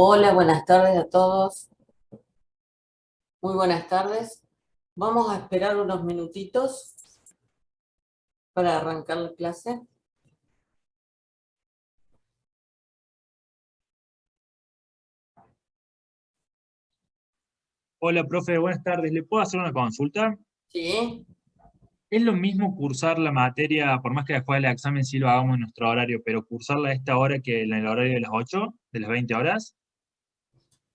Hola, buenas tardes a todos. Muy buenas tardes. Vamos a esperar unos minutitos para arrancar la clase. Hola, profe, buenas tardes. ¿Le puedo hacer una consulta? Sí, ¿Es lo mismo cursar la materia, por más que después del examen sí lo hagamos en nuestro horario, pero cursarla a esta hora que en el horario de las 8, de las 20 horas?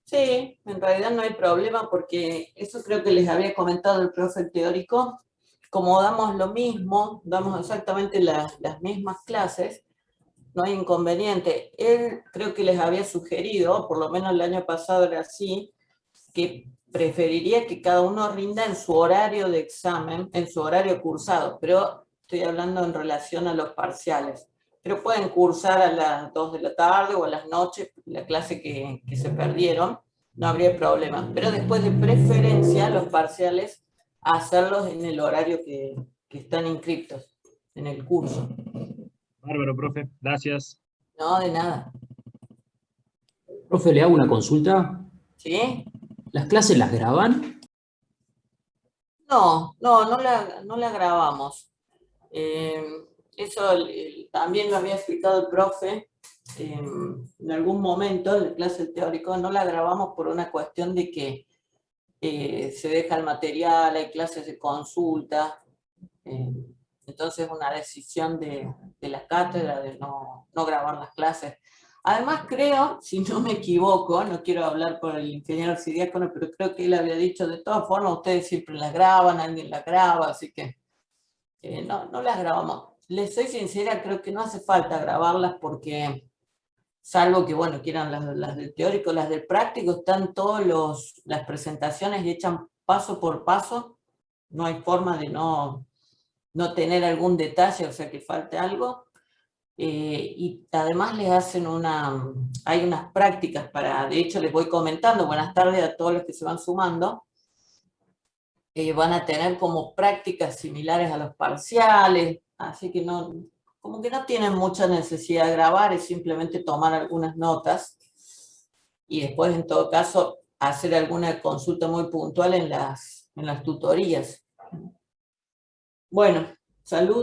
sí, en realidad no hay problema porque eso creo que les había comentado el profe teórico. Como damos lo mismo, damos exactamente las mismas clases, no hay inconveniente. Él creo que les había sugerido, por lo menos el año pasado era así, que preferiría que cada uno rinda en su horario de examen, en su horario cursado, pero estoy hablando en relación a los parciales. Pero pueden cursar a las 2 de la tarde o a las noches la clase que se perdieron, no habría problema. Pero después de preferencia los parciales, hacerlos en el horario que están inscriptos en el curso. Bárbaro, profe, gracias. No, de nada. Profe, le hago una consulta. ¿Sí? ¿Las clases las graban? No la grabamos. Eh, Eso también lo había explicado el profe en algún momento en la clase teórico. No la grabamos por una cuestión de que se deja el material, hay clases de consulta. eh, entonces una decisión de la cátedra de no grabar las clases. Además creo, si no me equivoco, no quiero hablar por el ingeniero arcidiácono, pero creo que él había dicho, de todas formas ustedes siempre las graban, alguien las graba, así que no las grabamos. Les soy sincera, creo que no hace falta grabarlas porque, salvo que, bueno, quieran las del teórico, las del práctico, están todas las presentaciones hechas paso por paso. No hay forma de no tener algún detalle, o sea, que falte algo. Y además les hacen hay unas prácticas de hecho les voy comentando, buenas tardes a todos los que se van sumando. Van a tener como prácticas similares a los parciales, así que como que no tienen mucha necesidad de grabar, es simplemente tomar algunas notas y después en todo caso hacer alguna consulta muy puntual en las tutorías. Bueno,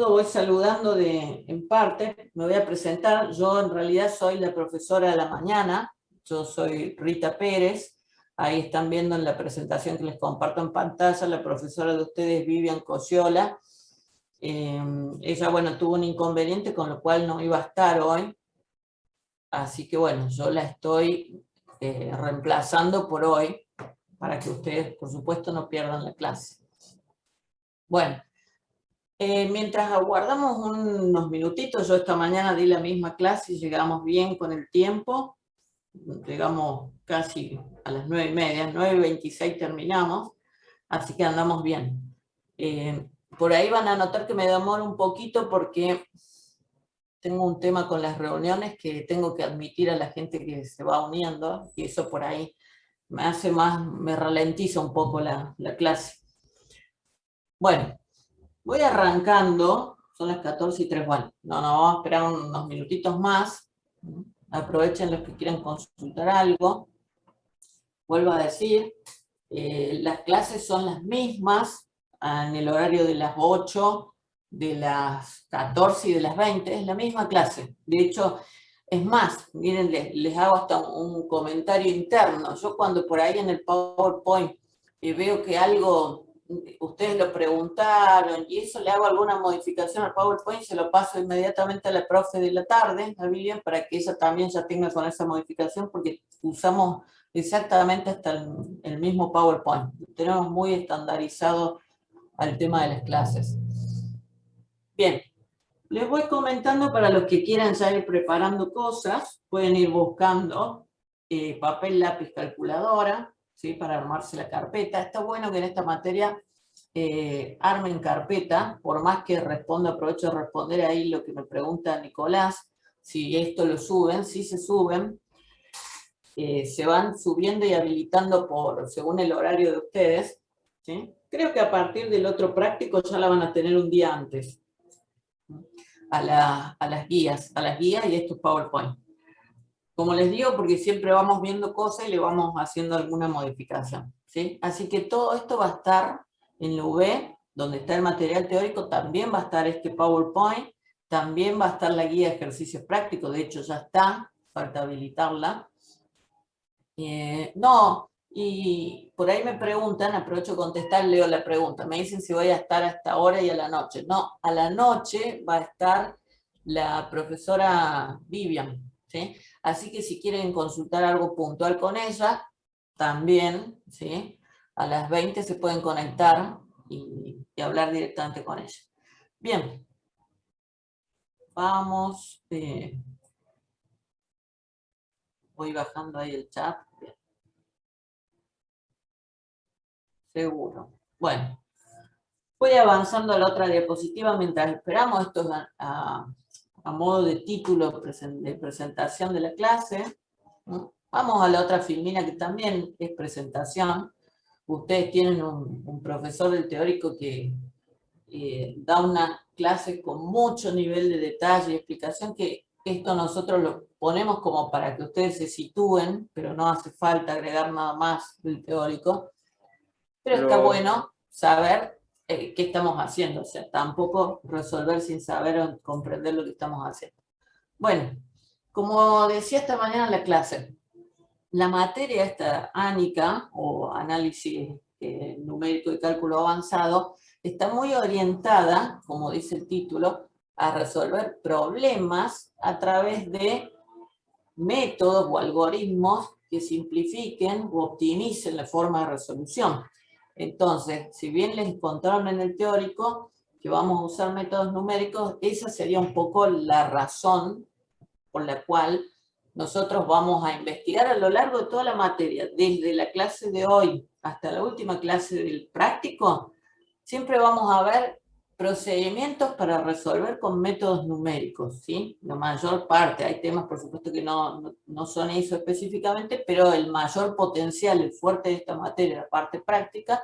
voy saludando en parte, me voy a presentar. Yo en realidad soy la profesora de la mañana, yo soy Rita Pérez. Ahí están viendo en la presentación que les comparto en pantalla, la profesora de ustedes, Vivian Cosciola. Ella, bueno, tuvo un inconveniente, con lo cual no iba a estar hoy. Así que, bueno, yo la estoy reemplazando por hoy, para que ustedes, por supuesto, no pierdan la clase. Bueno, mientras aguardamos unos minutitos, yo esta mañana di la misma clase y llegamos bien con el tiempo. Llegamos casi a las 9:30, 9:26 terminamos, así que andamos bien. Por ahí van a notar que me demoro un poquito porque tengo un tema con las reuniones que tengo que admitir a la gente que se va uniendo, y eso por ahí me ralentiza un poco la clase. Bueno, voy arrancando, son las 14:03, bueno, no, vamos a esperar unos minutitos más. Aprovechen los que quieran consultar algo. Vuelvo a decir, las clases son las mismas en el horario de las 8, de las 14 y de las 20, es la misma clase. De hecho, es más, miren, les hago hasta un comentario interno. Yo cuando por ahí en el PowerPoint veo que algo, ustedes lo preguntaron y eso, le hago alguna modificación al PowerPoint, se lo paso inmediatamente a la profe de la tarde, a Vivian, para que ella también ya tenga con esa modificación, porque usamos exactamente hasta el mismo PowerPoint. Tenemos muy estandarizado al tema de las clases. Bien, les voy comentando para los que quieran ya ir preparando cosas, pueden ir buscando papel, lápiz, calculadora, ¿sí? Para armarse la carpeta. Está bueno que en esta materia armen carpeta, por más que aprovecho de responder ahí lo que me pregunta Nicolás, si esto lo suben, si se suben. Se van subiendo y habilitando según el horario de ustedes, ¿sí? Creo que a partir del otro práctico ya la van a tener un día antes, a las guías y estos PowerPoint. Como les digo, porque siempre vamos viendo cosas y le vamos haciendo alguna modificación, ¿sí? Así que todo esto va a estar en la UV, donde está el material teórico, también va a estar este PowerPoint, también va a estar la guía de ejercicios prácticos, de hecho ya está, falta habilitarla. No, y por ahí me preguntan, aprovecho a contestar, leo la pregunta, me dicen si voy a estar hasta ahora y a la noche. No, a la noche va a estar la profesora Vivian, ¿sí? Así que si quieren consultar algo puntual con ella, también, ¿sí? A las 20 se pueden conectar y hablar directamente con ella. Bien, vamos, voy bajando ahí el chat. Bien. Seguro. Bueno, voy avanzando a la otra diapositiva mientras esperamos. Esto es a modo de título de presentación de la clase. Vamos a la otra filmina que también es presentación. Ustedes tienen un profesor del teórico que da una clase con mucho nivel de detalle y explicación, que esto nosotros lo ponemos como para que ustedes se sitúen, pero no hace falta agregar nada más del teórico. Pero está bueno saber qué estamos haciendo, o sea, tampoco resolver sin saber o comprender lo que estamos haciendo. Bueno, como decía esta mañana en la clase, la materia esta ANICA, o análisis numérico y cálculo avanzado, está muy orientada, como dice el título, a resolver problemas a través de métodos o algoritmos que simplifiquen o optimicen la forma de resolución. Entonces, si bien les encontraron en el teórico que vamos a usar métodos numéricos, esa sería un poco la razón por la cual nosotros vamos a investigar a lo largo de toda la materia, desde la clase de hoy hasta la última clase del práctico, siempre vamos a ver procedimientos para resolver con métodos numéricos, ¿sí? La mayor parte, hay temas por supuesto que no son eso específicamente, pero el mayor potencial, el fuerte de esta materia, la parte práctica,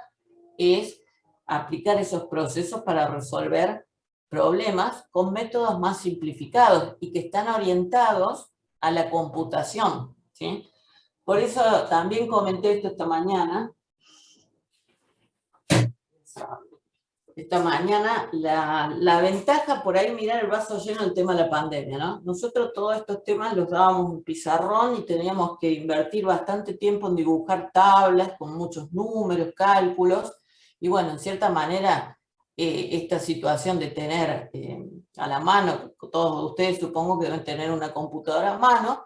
es aplicar esos procesos para resolver problemas con métodos más simplificados y que están orientados a la computación, ¿sí? Por eso también comenté esto esta mañana, la ventaja por ahí, mirar el vaso lleno, el tema de la pandemia, ¿no? Nosotros todos estos temas los dábamos en pizarrón y teníamos que invertir bastante tiempo en dibujar tablas con muchos números, cálculos, y bueno, en cierta manera, esta situación de tener a la mano, todos ustedes supongo que deben tener una computadora a mano,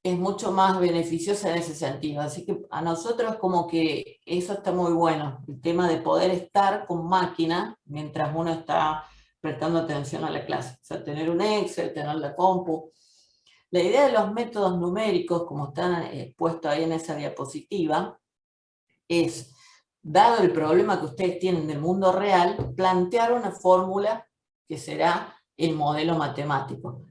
es mucho más beneficiosa en ese sentido. Así que a nosotros como que eso está muy bueno, el tema de poder estar con máquina mientras uno está prestando atención a la clase. O sea, tener un Excel, tener la compu. La idea de los métodos numéricos, como están puestos ahí en esa diapositiva, es, dado el problema que ustedes tienen del mundo real, plantear una fórmula que será el modelo matemático.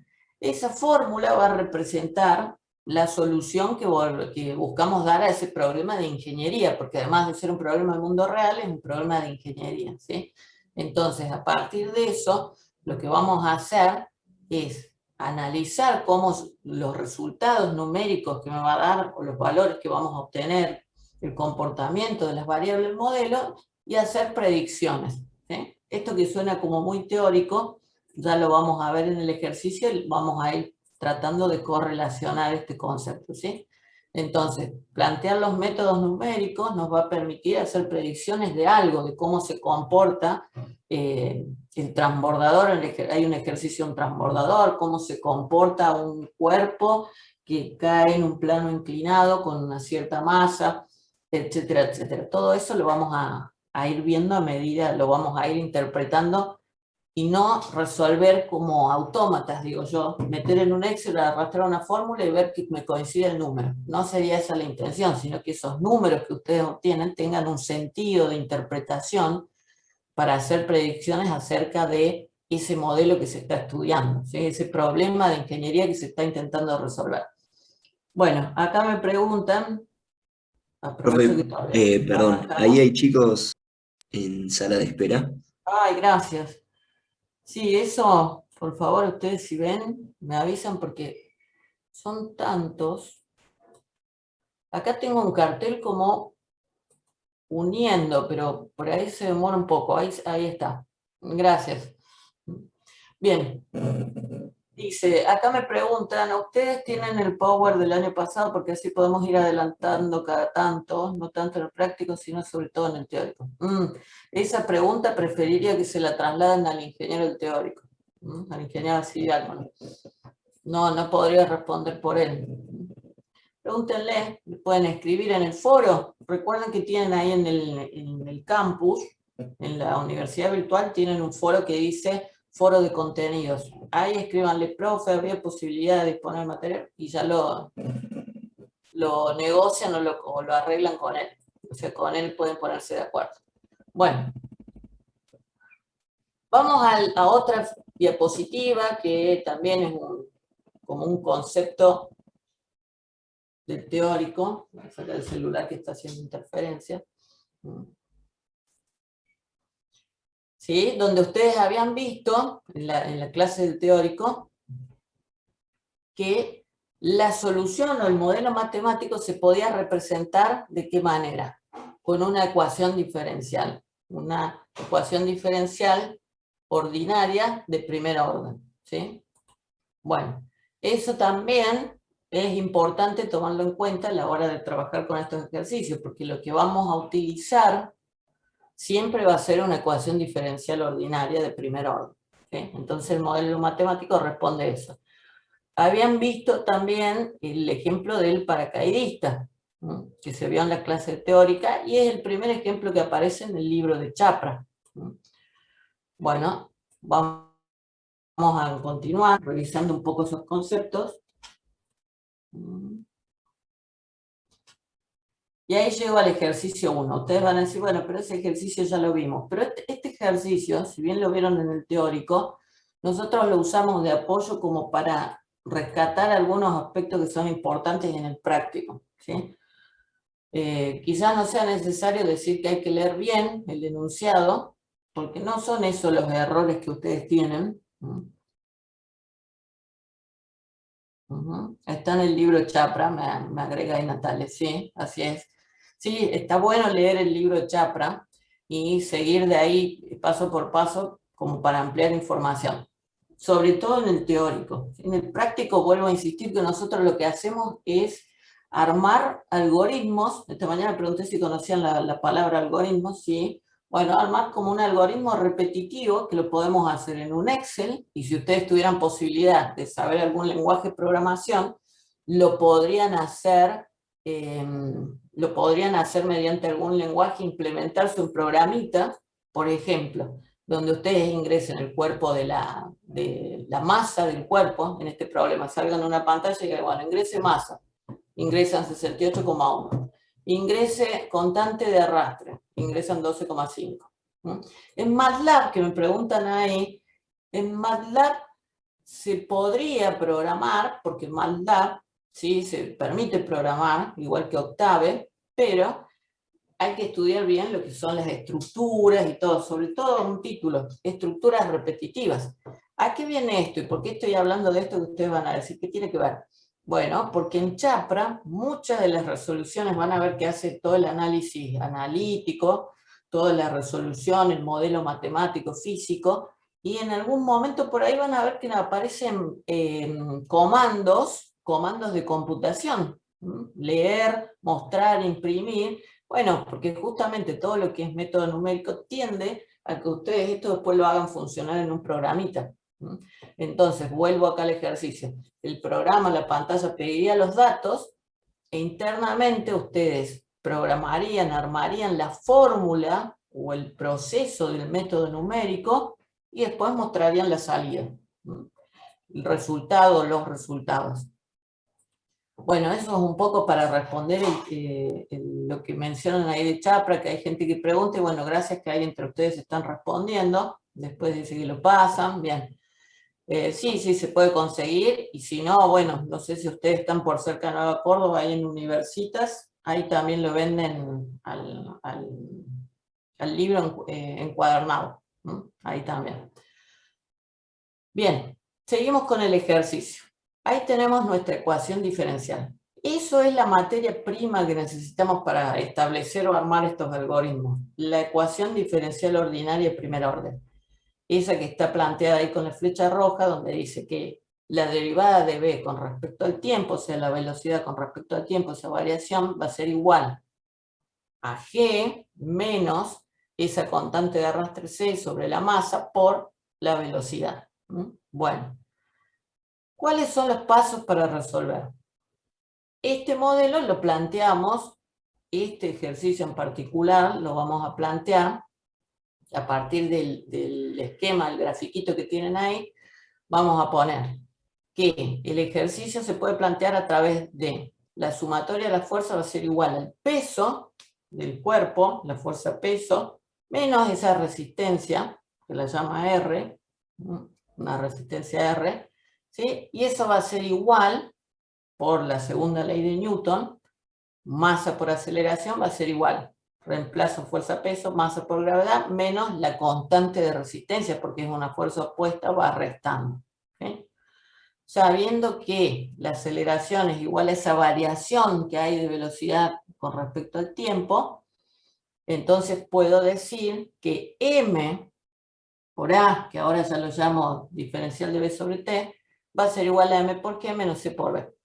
Esa fórmula va a representar la solución que buscamos dar a ese problema de ingeniería, porque además de ser un problema del mundo real, es un problema de ingeniería, ¿sí? Entonces, a partir de eso, lo que vamos a hacer es analizar cómo los resultados numéricos que me va a dar, o los valores que vamos a obtener, el comportamiento de las variables del modelo, y hacer predicciones, ¿sí? Esto que suena como muy teórico, ya lo vamos a ver en el ejercicio y vamos a ir tratando de correlacionar este concepto, ¿sí? Entonces, plantear los métodos numéricos nos va a permitir hacer predicciones de algo, de cómo se comporta el transbordador, hay un ejercicio de un transbordador, cómo se comporta un cuerpo que cae en un plano inclinado con una cierta masa, etcétera, etcétera. Todo eso lo vamos a ir viendo a medida, lo vamos a ir interpretando y no resolver como autómatas, digo yo, meter en un Excel, arrastrar una fórmula y ver que me coincide el número. No sería esa la intención, sino que esos números que ustedes obtienen tengan un sentido de interpretación para hacer predicciones acerca de ese modelo que se está estudiando, ¿sí? Ese problema de ingeniería que se está intentando resolver. Bueno, acá me preguntan, aprovecho que todavía Perdón, arrancamos. ahí hay chicos en sala de espera. Ay, gracias. Sí, eso, por favor, ustedes si ven, me avisan porque son tantos. Acá tengo un cartel como uniendo, pero por ahí se demora un poco. Ahí está. Gracias. Bien. Dice, acá me preguntan, ¿ustedes tienen el Power del año pasado? Porque así podemos ir adelantando cada tanto, no tanto en el práctico, sino sobre todo en el teórico. Esa pregunta preferiría que se la trasladen al ingeniero del teórico, al ingeniero civil. No podría responder por él. Pregúntenle, pueden escribir en el foro. Recuerden que tienen ahí en el campus, en la universidad virtual, tienen un foro que dice foro de contenidos. Ahí escríbanle, profe, habría posibilidad de disponer material, y ya lo negocian o lo arreglan con él. O sea, con él pueden ponerse de acuerdo. Bueno. Vamos a otra diapositiva que también es como un concepto del teórico. Voy a sacar el celular que está haciendo interferencia. ¿Sí? Donde ustedes habían visto en la clase del teórico que la solución o el modelo matemático se podía representar ¿de qué manera? Con una ecuación diferencial. Una ecuación diferencial ordinaria de primer orden. ¿Sí? Bueno, eso también es importante tomarlo en cuenta a la hora de trabajar con estos ejercicios, porque lo que vamos a utilizar siempre va a ser una ecuación diferencial ordinaria de primer orden. ¿Sí? Entonces el modelo matemático responde a eso. Habían visto también el ejemplo del paracaidista, ¿no? Que se vio en la clase teórica, y es el primer ejemplo que aparece en el libro de Chapra. ¿No? Bueno, vamos a continuar revisando un poco esos conceptos. Y ahí llego al ejercicio 1. Ustedes van a decir, bueno, pero ese ejercicio ya lo vimos. Pero este ejercicio, si bien lo vieron en el teórico, nosotros lo usamos de apoyo como para rescatar algunos aspectos que son importantes en el práctico. ¿Sí? Quizás no sea necesario decir que hay que leer bien el enunciado, porque no son esos los errores que ustedes tienen. Está en el libro Chapra, me agrega ahí Natalia, sí, así es. Sí, está bueno leer el libro de Chapra y seguir de ahí paso por paso como para ampliar información, sobre todo en el teórico. En el práctico vuelvo a insistir que nosotros lo que hacemos es armar algoritmos. Esta mañana me pregunté si conocían la palabra algoritmos, sí. Bueno, armar como un algoritmo repetitivo que lo podemos hacer en un Excel, y si ustedes tuvieran posibilidad de saber algún lenguaje de programación, lo podrían hacer mediante algún lenguaje, implementarse un programita, por ejemplo, donde ustedes ingresen el cuerpo de la masa del cuerpo, en este problema, salgan a una pantalla y digan, bueno, ingrese masa, ingresan 68,1. Ingrese constante de arrastre, ingresan 12,5. En MATLAB, que me preguntan ahí, en MATLAB se podría programar, porque MATLAB sí se permite programar, igual que Octave, pero hay que estudiar bien lo que son las estructuras y todo, sobre todo un título, estructuras repetitivas. ¿A qué viene esto? ¿Y por qué estoy hablando de esto que ustedes van a decir? ¿Qué tiene que ver? Bueno, porque en Chapra muchas de las resoluciones van a ver que hace todo el análisis analítico, toda la resolución, el modelo matemático, físico, y en algún momento por ahí van a ver que aparecen comandos de computación. Leer, mostrar, imprimir. Bueno, porque justamente todo lo que es método numérico tiende a que ustedes esto después lo hagan funcionar en un programita. Entonces, vuelvo acá al ejercicio. El programa, la pantalla pediría los datos e internamente ustedes programarían, armarían la fórmula o el proceso del método numérico y después mostrarían la salida. El resultado, los resultados. Bueno, eso es un poco para responder lo que mencionan ahí de Chapra, que hay gente que pregunta, y bueno, gracias que ahí entre ustedes están respondiendo, después dice que lo pasan, bien. Sí, se puede conseguir, y si no, bueno, no sé si ustedes están por cerca de Nueva Córdoba, ahí en Universitas, ahí también lo venden al libro encuadernado, ahí también. Bien, seguimos con el ejercicio. Ahí tenemos nuestra ecuación diferencial. Eso es la materia prima que necesitamos para establecer o armar estos algoritmos. La ecuación diferencial ordinaria de primer orden. Esa que está planteada ahí con la flecha roja, donde dice que la derivada de b con respecto al tiempo, o sea, la velocidad con respecto al tiempo, esa variación, va a ser igual a g menos esa constante de arrastre c sobre la masa por la velocidad. Bueno, ¿cuáles son los pasos para resolver? Este modelo lo planteamos, este ejercicio en particular lo vamos a plantear a partir del esquema, el grafiquito que tienen ahí. Vamos a poner que el ejercicio se puede plantear a través de la sumatoria de la fuerza va a ser igual al peso del cuerpo, la fuerza peso, menos esa resistencia, que la llama R, una resistencia R, ¿sí? Y eso va a ser igual, por la segunda ley de Newton, masa por aceleración va a ser igual, reemplazo fuerza-peso, masa por gravedad, menos la constante de resistencia, porque es una fuerza opuesta, va restando. ¿Okay? Sabiendo que la aceleración es igual a esa variación que hay de velocidad con respecto al tiempo, entonces puedo decir que m por a, que ahora ya lo llamo diferencial de b sobre t, va a ser igual a m por k menos c por b.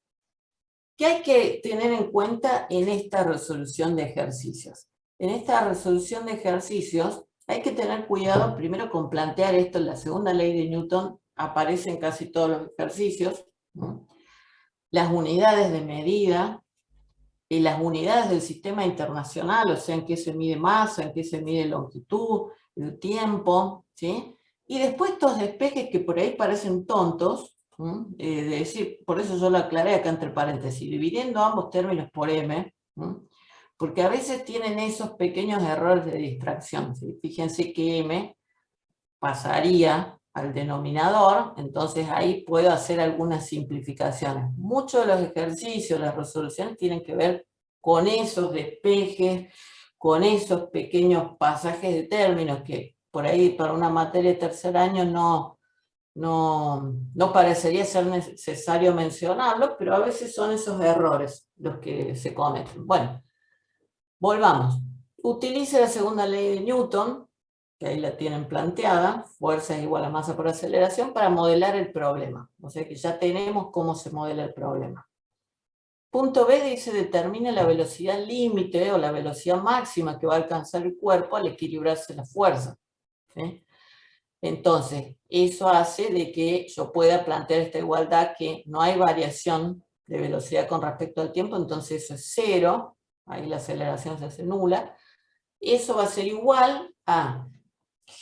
¿Qué hay que tener en cuenta en esta resolución de ejercicios? En esta resolución de ejercicios hay que tener cuidado primero con plantear esto en la segunda ley de Newton, aparece en casi todos los ejercicios, ¿no? Las unidades de medida y las unidades del sistema internacional, o sea, en qué se mide masa, en qué se mide longitud, el tiempo, ¿sí? Y después estos despejes que por ahí parecen tontos, de decir, por eso yo lo aclaré acá entre paréntesis, dividiendo ambos términos por m, porque a veces tienen esos pequeños errores de distracción, ¿sí? Fíjense que m pasaría al denominador, entonces ahí puedo hacer algunas simplificaciones. Muchos de los ejercicios, las resoluciones tienen que ver con esos despejes, con esos pequeños pasajes de términos que por ahí para una materia de tercer año no parecería ser necesario mencionarlo, pero a veces son esos errores los que se cometen. Bueno, volvamos. Utilice la segunda ley de Newton, que ahí la tienen planteada, fuerza es igual a masa por aceleración, para modelar el problema. O sea que ya tenemos cómo se modela el problema. Punto B dice, determina la velocidad límite o la velocidad máxima que va a alcanzar el cuerpo al equilibrarse la fuerza. ¿Sí? Entonces, eso hace de que yo pueda plantear esta igualdad que no hay variación de velocidad con respecto al tiempo, entonces eso es cero, ahí la aceleración se hace nula. Eso va a ser igual a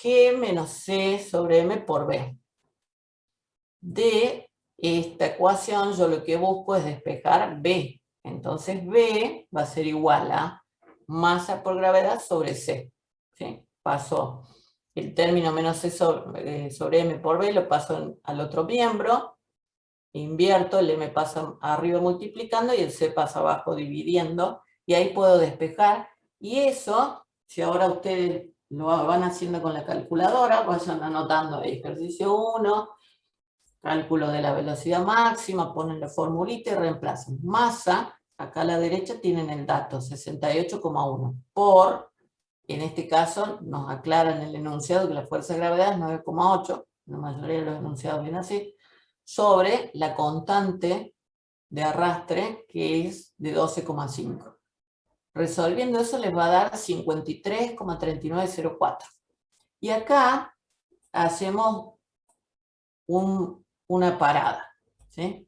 g menos c sobre m por b. De esta ecuación yo lo que busco es despejar b. Entonces b va a ser igual a masa por gravedad sobre c. ¿Sí? Paso el término menos c sobre m por b, lo paso al otro miembro, invierto, el m pasa arriba multiplicando y el c pasa abajo dividiendo, y ahí puedo despejar. Y eso, si ahora ustedes lo van haciendo con la calculadora, vayan anotando ahí, ejercicio 1, cálculo de la velocidad máxima, ponen la formulita y reemplazan. Masa, acá a la derecha tienen el dato, 68,1, por, en este caso nos aclaran el enunciado que la fuerza de gravedad es 9,8, la mayoría de los enunciados vienen así, sobre la constante de arrastre que es de 12,5. Resolviendo eso les va a dar 53,3904. Y acá hacemos una parada, ¿sí?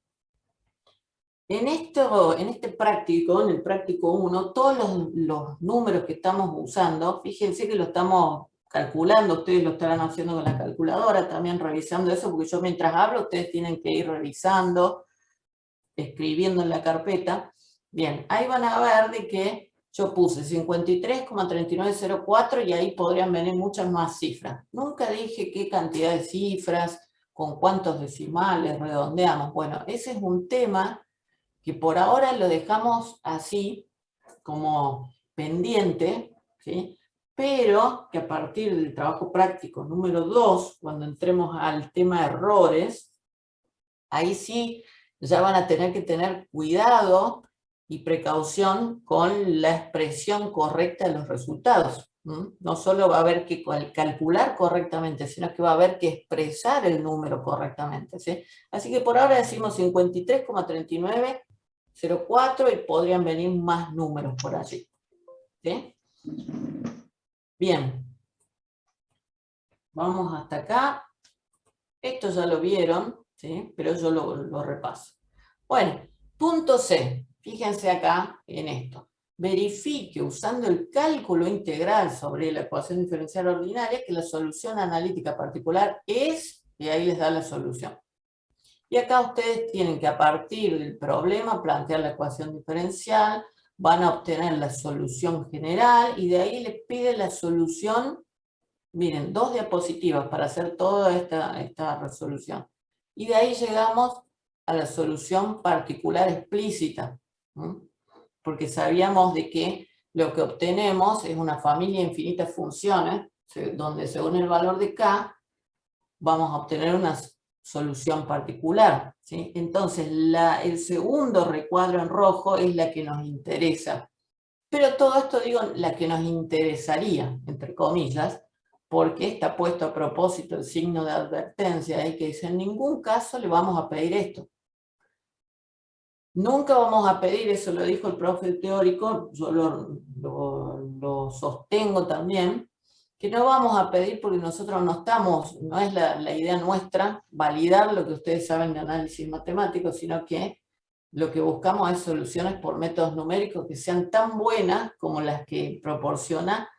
En este práctico, en el práctico 1, todos los números que estamos usando, fíjense que lo estamos calculando, ustedes lo estarán haciendo con la calculadora, también revisando eso, porque yo mientras hablo, ustedes tienen que ir revisando, escribiendo en la carpeta. Bien, ahí van a ver de que yo puse 53,3904 y ahí podrían venir muchas más cifras. Nunca dije qué cantidad de cifras, con cuántos decimales, redondeamos. Bueno, ese es un tema que por ahora lo dejamos así, como pendiente, ¿sí? Pero que a partir del trabajo práctico número 2, cuando entremos al tema errores, ahí sí ya van a tener que tener cuidado y precaución con la expresión correcta de los resultados. No solo va a haber que calcular correctamente, sino que va a haber que expresar el número correctamente, ¿sí? Así que por ahora decimos 53,3904 y podrían venir más números por allí, ¿sí? Bien. Vamos hasta acá. Esto ya lo vieron, ¿sí? Pero yo lo repaso. Bueno, punto C. Fíjense acá en esto. Verifique usando el cálculo integral sobre la ecuación diferencial ordinaria que la solución analítica particular es, y ahí les da la solución. Y acá ustedes tienen que a partir del problema plantear la ecuación diferencial, van a obtener la solución general y de ahí les pide la solución. Miren, 2 diapositivas para hacer toda esta resolución. Y de ahí llegamos a la solución particular explícita. Porque sabíamos de que lo que obtenemos es una familia de infinitas funciones, donde según el valor de k, vamos a obtener una solución particular, ¿sí? Entonces, el segundo recuadro en rojo es la que nos interesa. Pero todo esto, digo, la que nos interesaría, entre comillas, porque está puesto a propósito el signo de advertencia, que dice, en ningún caso le vamos a pedir esto. Nunca vamos a pedir, eso lo dijo el profe teórico, yo lo sostengo también, que no vamos a pedir porque nosotros no es la idea nuestra validar lo que ustedes saben de análisis matemático, sino que lo que buscamos es soluciones por métodos numéricos que sean tan buenas como las que proporciona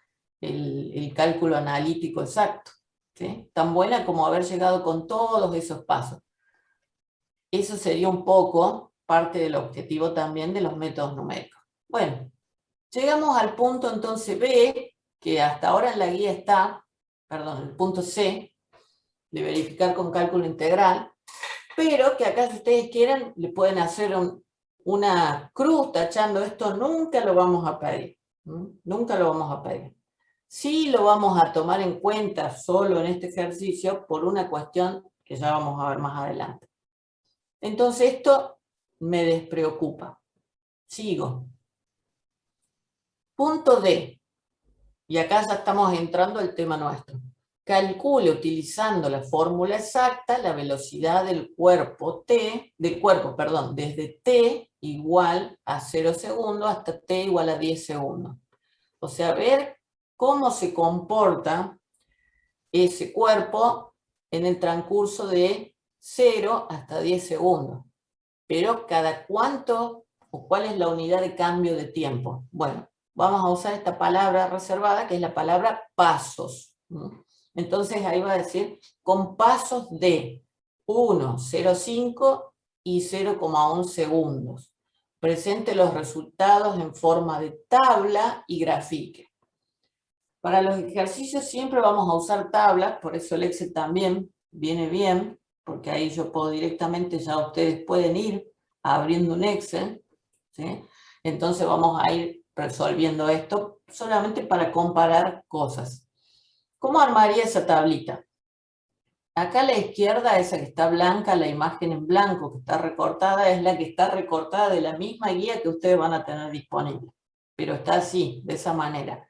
el cálculo analítico exacto, ¿sí? Tan buena como haber llegado con todos esos pasos. Eso sería un poco parte del objetivo también de los métodos numéricos. Bueno, llegamos al punto entonces B, que hasta ahora en la guía está, perdón, el punto C, de verificar con cálculo integral, pero que acá si ustedes quieren le pueden hacer una cruz tachando esto, nunca lo vamos a pedir. Nunca lo vamos a pedir. Sí lo vamos a tomar en cuenta solo en este ejercicio por una cuestión que ya vamos a ver más adelante. Entonces esto me despreocupa. Sigo. Punto D. Y acá ya estamos entrando al tema nuestro. Calcule utilizando la fórmula exacta la velocidad del cuerpo desde t igual a 0 segundos hasta t igual a 10 segundos. O sea, ver cómo se comporta ese cuerpo en el transcurso de 0 hasta 10 segundos. Pero cada cuánto o cuál es la unidad de cambio de tiempo. Bueno, vamos a usar esta palabra reservada que es la palabra pasos. Entonces ahí va a decir con pasos de 1, 0,5 y 0,1 segundos. Presente los resultados en forma de tabla y grafique. Para los ejercicios siempre vamos a usar tablas, por eso el Excel también viene bien, porque ahí yo puedo directamente, ya ustedes pueden ir abriendo un Excel, ¿sí? Entonces vamos a ir resolviendo esto solamente para comparar cosas. ¿Cómo armaría esa tablita? Acá a la izquierda, esa que está blanca, la imagen en blanco que está recortada, es la que está recortada de la misma guía que ustedes van a tener disponible. Pero está así, de esa manera.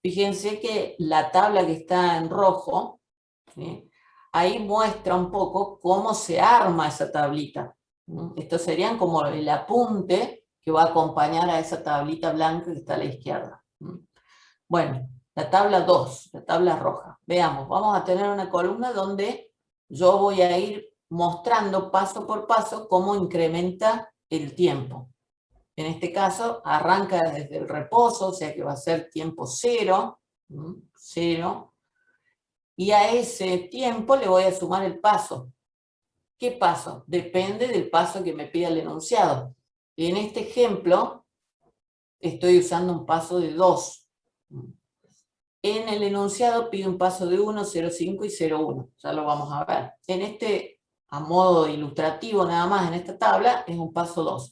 Fíjense que la tabla que está en rojo, ¿sí? Ahí muestra un poco cómo se arma esa tablita. Estos serían como el apunte que va a acompañar a esa tablita blanca que está a la izquierda. Bueno, la tabla 2, la tabla roja. Veamos, vamos a tener una columna donde yo voy a ir mostrando paso por paso cómo incrementa el tiempo. En este caso, arranca desde el reposo, o sea que va a ser tiempo 0, 0, y a ese tiempo le voy a sumar el paso. ¿Qué paso? Depende del paso que me pida el enunciado. Y en este ejemplo, estoy usando un paso de 2. En el enunciado pide un paso de 1, 0,5 y 0,1. Ya lo vamos a ver. En este, a modo ilustrativo nada más, en esta tabla, es un paso 2.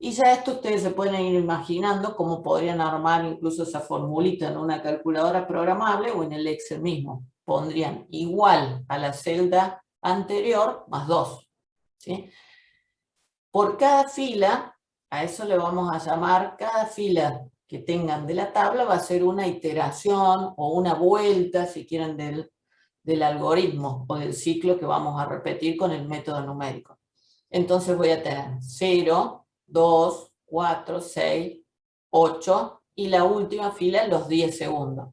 Y ya esto ustedes se pueden ir imaginando cómo podrían armar incluso esa formulita en una calculadora programable o en el Excel mismo. Pondrían igual a la celda anterior más 2. ¿Sí? Por cada fila, a eso le vamos a llamar, cada fila que tengan de la tabla va a ser una iteración o una vuelta, si quieren, del algoritmo o del ciclo que vamos a repetir con el método numérico. Entonces voy a tener 0, 2, 4, 6, 8 y la última fila los 10 segundos.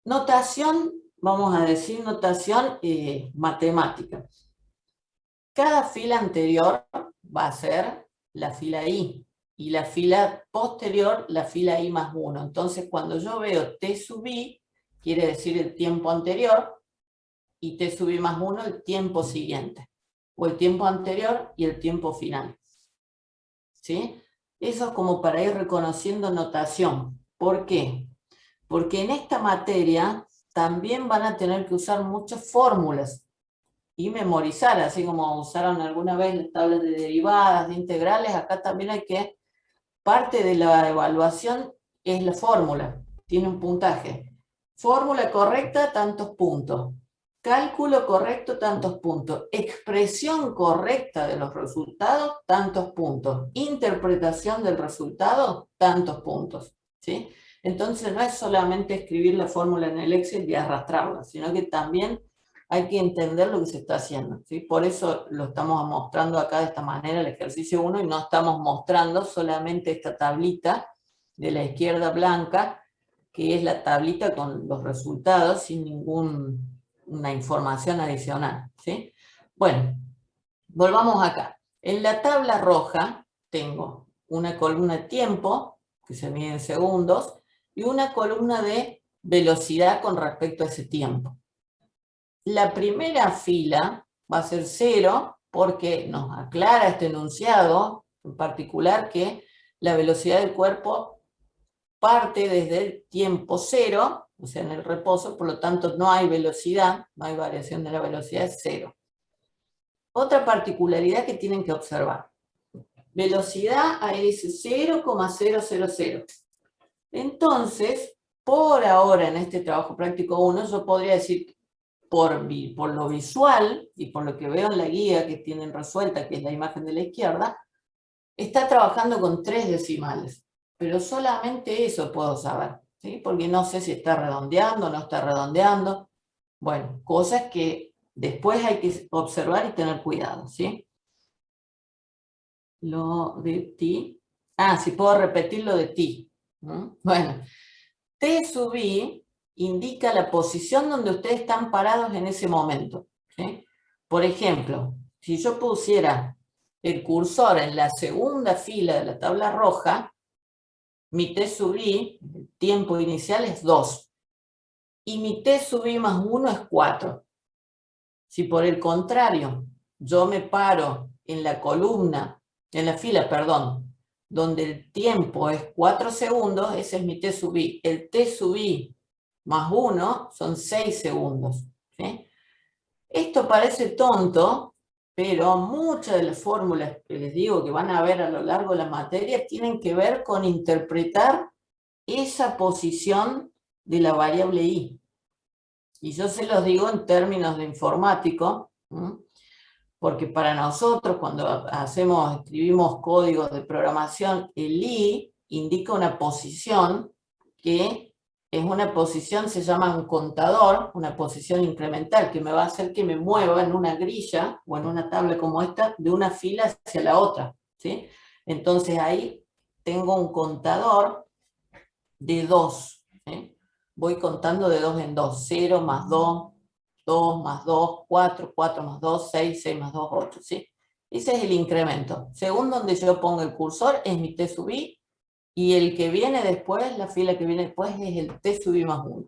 Notación, vamos a decir notación matemática. Cada fila anterior va a ser la fila i y la fila posterior la fila i más 1. Entonces cuando yo veo t sub i, quiere decir el tiempo anterior, y t sub i más 1 el tiempo siguiente, o el tiempo anterior y el tiempo final. ¿Sí? Eso es como para ir reconociendo notación. ¿Por qué? Porque en esta materia también van a tener que usar muchas fórmulas y memorizar, así como usaron alguna vez las tablas de derivadas, de integrales, acá también hay que, parte de la evaluación es la fórmula, tiene un puntaje. Fórmula correcta, tantos puntos. Cálculo correcto, tantos puntos. Expresión correcta de los resultados, tantos puntos. Interpretación del resultado, tantos puntos. ¿Sí? Entonces no es solamente escribir la fórmula en el Excel y arrastrarla, sino que también hay que entender lo que se está haciendo. ¿Sí? Por eso lo estamos mostrando acá de esta manera, el ejercicio 1, y no estamos mostrando solamente esta tablita de la izquierda blanca, que es la tablita con los resultados sin ninguna información adicional. ¿Sí? Bueno, volvamos acá. En la tabla roja tengo una columna de tiempo, que se mide en segundos, y una columna de velocidad con respecto a ese tiempo. La primera fila va a ser 0 porque nos aclara este enunciado, en particular que la velocidad del cuerpo parte desde el tiempo 0, o sea, en el reposo, por lo tanto no hay velocidad, no hay variación de la velocidad, es 0. Otra particularidad que tienen que observar. Velocidad a ese 0,000. Entonces, por ahora en este trabajo práctico 1, yo podría decir, por lo visual y por lo que veo en la guía que tienen resuelta, que es la imagen de la izquierda, está trabajando con 3 decimales. Pero solamente eso puedo saber, ¿sí? Porque no sé si está redondeando o no está redondeando. Bueno, cosas que después hay que observar y tener cuidado, ¿sí? Lo de ti. Ah, sí, puedo repetir lo de ti. Bueno, T sub i indica la posición donde ustedes están parados en ese momento. ¿Sí? Por ejemplo, si yo pusiera el cursor en la segunda fila de la tabla roja, mi T sub i, el tiempo inicial es 2. Y mi T sub i más 1 es 4. Si por el contrario, yo me paro en la columna, en la fila, perdón, donde el tiempo es 4 segundos, ese es mi T sub i. El T sub i más 1 son 6 segundos. ¿Sí? Esto parece tonto, pero muchas de las fórmulas que les digo que van a ver a lo largo de la materia tienen que ver con interpretar esa posición de la variable i. Y yo se los digo en términos de informático, porque para nosotros cuando escribimos códigos de programación, el i indica una posición que es una posición, se llama un contador, una posición incremental, que me va a hacer que me mueva en una grilla o en una tabla como esta, de una fila hacia la otra. ¿Sí? Entonces ahí tengo un contador de 2. ¿Sí? Voy contando de 2 en 2, 0 más 2, 2 más 2, 4, 4 más 2, 6, 6 más 2, 8. ¿Sí? Ese es el incremento. Según donde yo pongo el cursor, es mi T sub i, y el que viene después, la fila que viene después, es el T sub i más 1.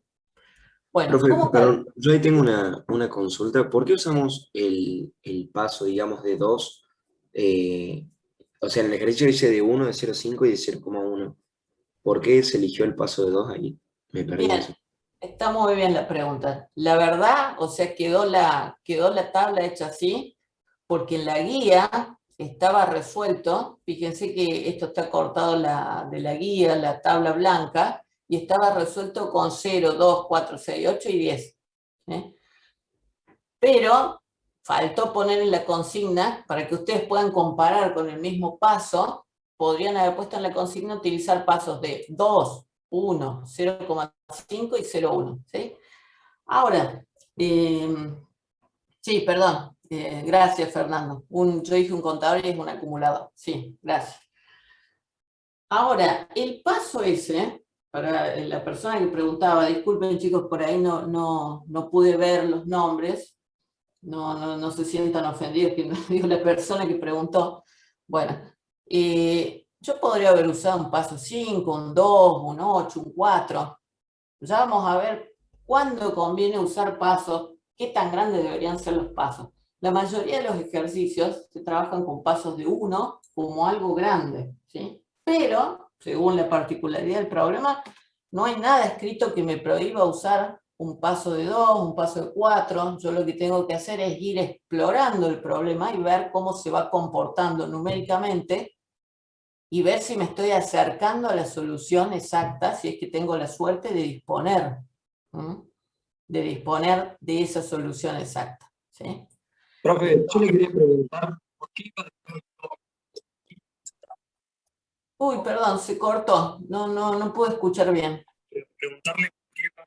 Bueno, Profe, ¿cómo perdón, yo ahí tengo una consulta. ¿Por qué usamos el paso, digamos, de 2? O sea, en el ejercicio dice de 1, de 0,5 y de 0,1. ¿Por qué se eligió el paso de 2 ahí? Me perdí en Bien, eso. está muy bien la pregunta. La verdad, o sea, quedó la tabla hecha así, porque en la guía estaba resuelto, fíjense que esto está cortado de la guía, la tabla blanca, y estaba resuelto con 0, 2, 4, 6, 8 y 10. ¿Sí? Pero faltó poner en la consigna, para que ustedes puedan comparar con el mismo paso, podrían haber puesto en la consigna utilizar pasos de 2, 1, 0,5 y 0,1. ¿Sí? Ahora, sí, perdón, gracias Fernando. Yo dije un contador y es un acumulador. Sí, gracias. Ahora, el paso ese, para la persona que preguntaba, disculpen chicos, por ahí no pude ver los nombres, no se sientan ofendidos, que no digo la persona que preguntó. Bueno, yo podría haber usado un paso 5, un 2, un 8, un 4. Ya vamos a ver cuándo conviene usar pasos, qué tan grandes deberían ser los pasos. La mayoría de los ejercicios se trabajan con pasos de 1 como algo grande, ¿sí? Pero, según la particularidad del problema, no hay nada escrito que me prohíba usar un paso de 2, un paso de 4. Yo lo que tengo que hacer es ir explorando el problema y ver cómo se va comportando numéricamente y ver si me estoy acercando a la solución exacta, si es que tengo la suerte de disponer, de esa solución exacta. ¿Sí? Profe, yo le quería preguntar, ¿por qué iba después de todo? Uy, perdón, se cortó, no pude escuchar bien. Preguntarle por qué iba.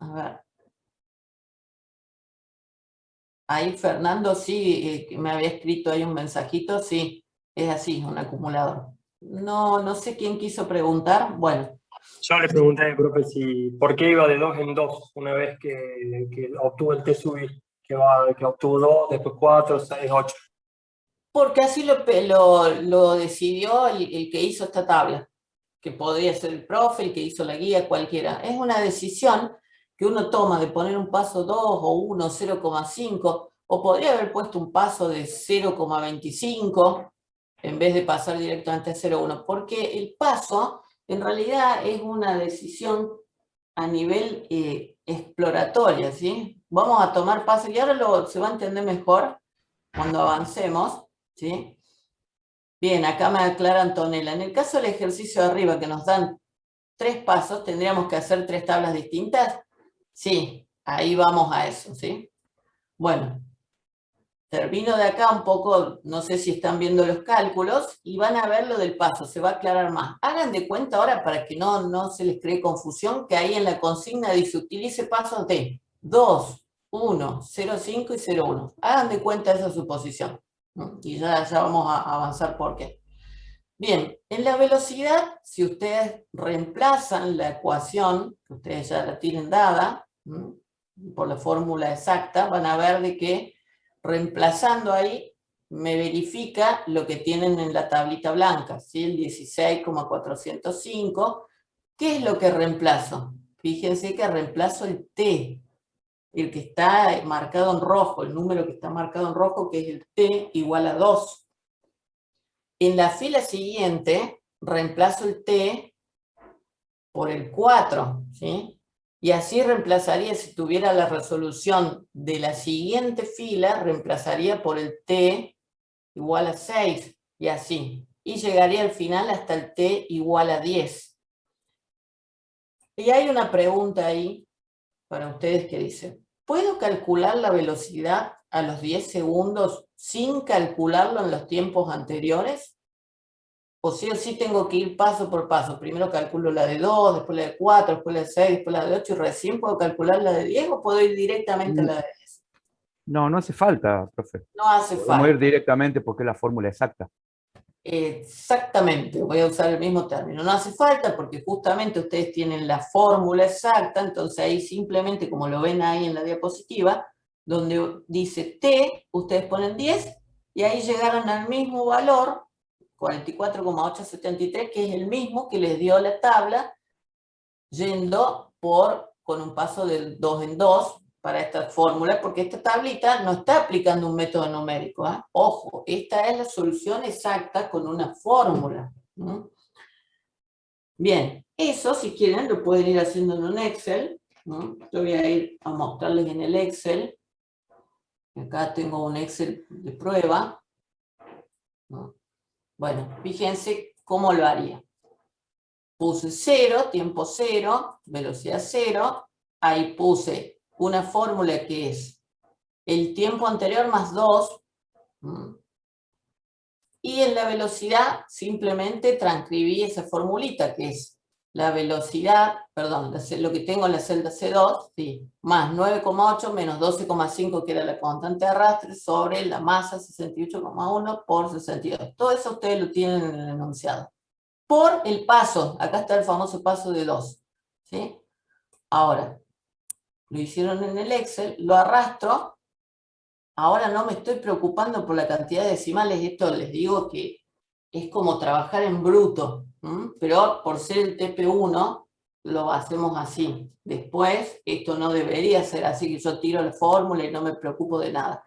A ver. Ahí Fernando sí, que me había escrito ahí un mensajito, sí, es así, un acumulador. No sé quién quiso preguntar, bueno. Yo le pregunté, profe, si por qué iba de 2 en 2 una vez que obtuvo el TSUBI, que obtuvo 2, después 4, 6, 8. Porque así lo decidió el que hizo esta tabla, que podría ser el profe, el que hizo la guía, cualquiera. Es una decisión que uno toma de poner un paso 2 o 1, 0,5, o podría haber puesto un paso de 0,25 en vez de pasar directamente a 0,1, porque el paso en realidad es una decisión a nivel exploratoria, ¿sí? Vamos a tomar pasos, y ahora se va a entender mejor cuando avancemos, ¿sí? Bien, acá me aclara Antonella. En el caso del ejercicio de arriba, que nos dan 3 pasos, ¿tendríamos que hacer 3 tablas distintas? Sí, ahí vamos a eso, ¿sí? Bueno, termino de acá un poco, no sé si están viendo los cálculos, y van a ver lo del paso, se va a aclarar más. Hagan de cuenta ahora, para que no se les cree confusión, que ahí en la consigna dice utilice pasos de 2, 1, 0,5 y 0,1. Hagan de cuenta esa suposición. Y ya vamos a avanzar por qué. Bien, en la velocidad, si ustedes reemplazan la ecuación, que ustedes ya la tienen dada, por la fórmula exacta, van a ver de que reemplazando ahí me verifica lo que tienen en la tablita blanca, ¿sí? El 16,405. ¿Qué es lo que reemplazo? Fíjense que reemplazo el t, el que está marcado en rojo, el número que está marcado en rojo, que es el t igual a 2. En la fila siguiente, reemplazo el t por el 4, ¿sí? Y así reemplazaría, si tuviera la resolución de la siguiente fila, reemplazaría por el t igual a 6, y así. Y llegaría al final hasta el t igual a 10. Y hay una pregunta ahí para ustedes que dice, ¿puedo calcular la velocidad a los 10 segundos sin calcularlo en los tiempos anteriores? O sí tengo que ir paso por paso. Primero calculo la de 2, después la de 4, después la de 6, después la de 8, y recién puedo calcular la de 10, o puedo ir directamente a la de 10. No hace falta, profe. No hace Podemos ir falta. directamente porque es la fórmula exacta. Exactamente, voy a usar el mismo término. No hace falta porque justamente ustedes tienen la fórmula exacta, entonces ahí simplemente, como lo ven ahí en la diapositiva, donde dice t, ustedes ponen 10, y ahí llegaron al mismo valor, 44,873, que es el mismo que les dio la tabla, yendo con un paso de 2 en 2 para esta fórmula, porque esta tablita no está aplicando un método numérico, ¿eh? Ojo, esta es la solución exacta con una fórmula. Bien, eso si quieren lo pueden ir haciendo en un Excel. Yo voy a ir a mostrarles en el Excel. Acá tengo un Excel de prueba. Bueno, fíjense cómo lo haría. puse 0, tiempo 0, velocidad 0, ahí puse una fórmula que es el tiempo anterior más 2, y en la velocidad simplemente transcribí esa formulita que es la velocidad, perdón, lo que tengo en la celda C2, ¿sí? Más 9,8 menos 12,5 que era la constante de arrastre sobre la masa 68,1 por 62. Todo eso ustedes lo tienen en el enunciado. Por el paso, acá está el famoso paso de 2, ¿sí? Ahora, lo hicieron en el Excel, lo arrastro. Ahora no me estoy preocupando por la cantidad de decimales, esto les digo que es como trabajar en bruto, pero por ser el TP1 lo hacemos así. Después esto no debería ser así, que yo tiro la fórmula y no me preocupo de nada,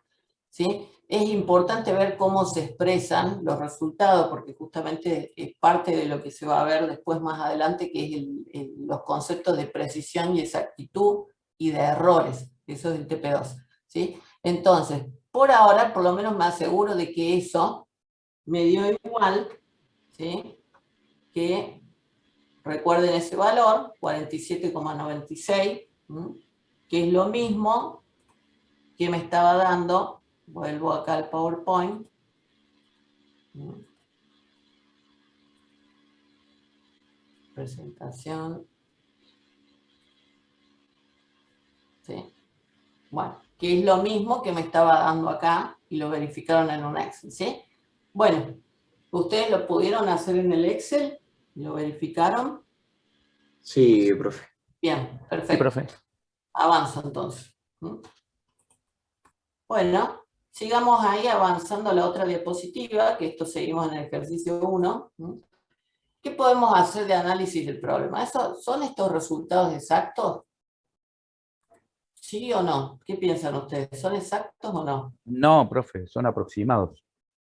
¿sí? Es importante ver cómo se expresan los resultados, porque justamente es parte de lo que se va a ver después más adelante, que es los conceptos de precisión y exactitud y de errores. Eso es el TP2, ¿sí? Entonces, por ahora, por lo menos me aseguro de que eso me dio igual, ¿sí? Que recuerden ese valor, 47,96, que es lo mismo que me estaba dando, vuelvo acá al PowerPoint, presentación, ¿sí? Bueno, que es lo mismo que me estaba dando acá y lo verificaron en un Excel, ¿sí? Bueno, ¿ustedes lo pudieron hacer en el Excel? ¿Lo verificaron? Sí, profe. Bien, Sí, perfecto. profe. Avanzo entonces. Bueno, sigamos ahí avanzando a la otra diapositiva, que esto seguimos en el ejercicio 1. ¿Qué podemos hacer de análisis del problema? ¿Son estos resultados exactos? ¿Sí o no? ¿Qué piensan ustedes? ¿Son exactos o no? No, profe, son aproximados.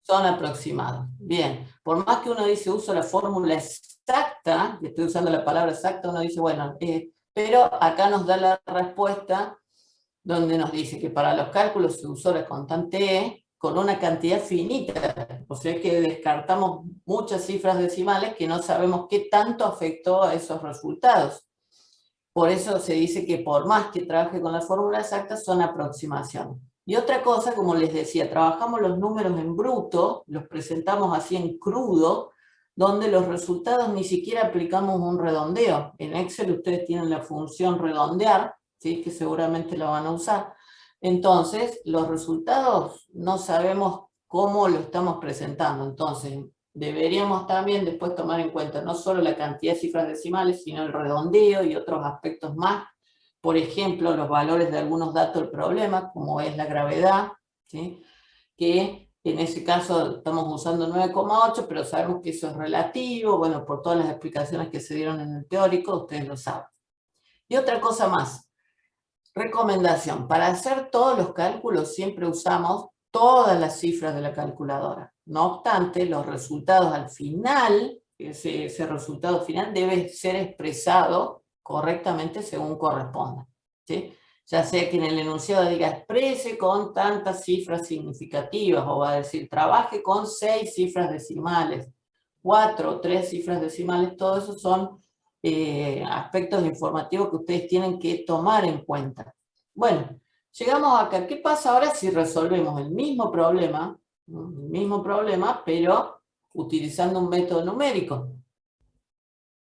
Son aproximados. Bien, por más que uno dice uso la fórmula exacta, y estoy usando la palabra exacta, uno dice, bueno, pero acá nos da la respuesta donde nos dice que para los cálculos se usó la constante E con una cantidad finita, o sea que descartamos muchas cifras decimales que no sabemos qué tanto afectó a esos resultados. Por eso se dice que por más que trabaje con la fórmula exacta, son aproximaciones. Y otra cosa, como les decía, trabajamos los números en bruto, los presentamos así en crudo, donde los resultados ni siquiera aplicamos un redondeo. En Excel ustedes tienen la función redondear, ¿sí? Que seguramente la van a usar. Entonces, los resultados no sabemos cómo lo estamos presentando. Entonces, deberíamos también después tomar en cuenta no solo la cantidad de cifras decimales, sino el redondeo y otros aspectos más. Por ejemplo, los valores de algunos datos del problema, como es la gravedad, ¿sí? Que en ese caso estamos usando 9,8, pero sabemos que eso es relativo, bueno, por todas las explicaciones que se dieron en el teórico, ustedes lo saben. Y otra cosa más, recomendación, para hacer todos los cálculos siempre usamos todas las cifras de la calculadora. No obstante, los resultados al final, ese resultado final debe ser expresado correctamente según corresponda, ¿sí? Ya sea que en el enunciado diga exprese con tantas cifras significativas, o va a decir trabaje con 6 cifras decimales, 4 o 3 cifras decimales, todo eso son aspectos informativos que ustedes tienen que tomar en cuenta. Bueno, llegamos acá. ¿Qué pasa ahora si resolvemos el mismo problema, pero utilizando un método numérico?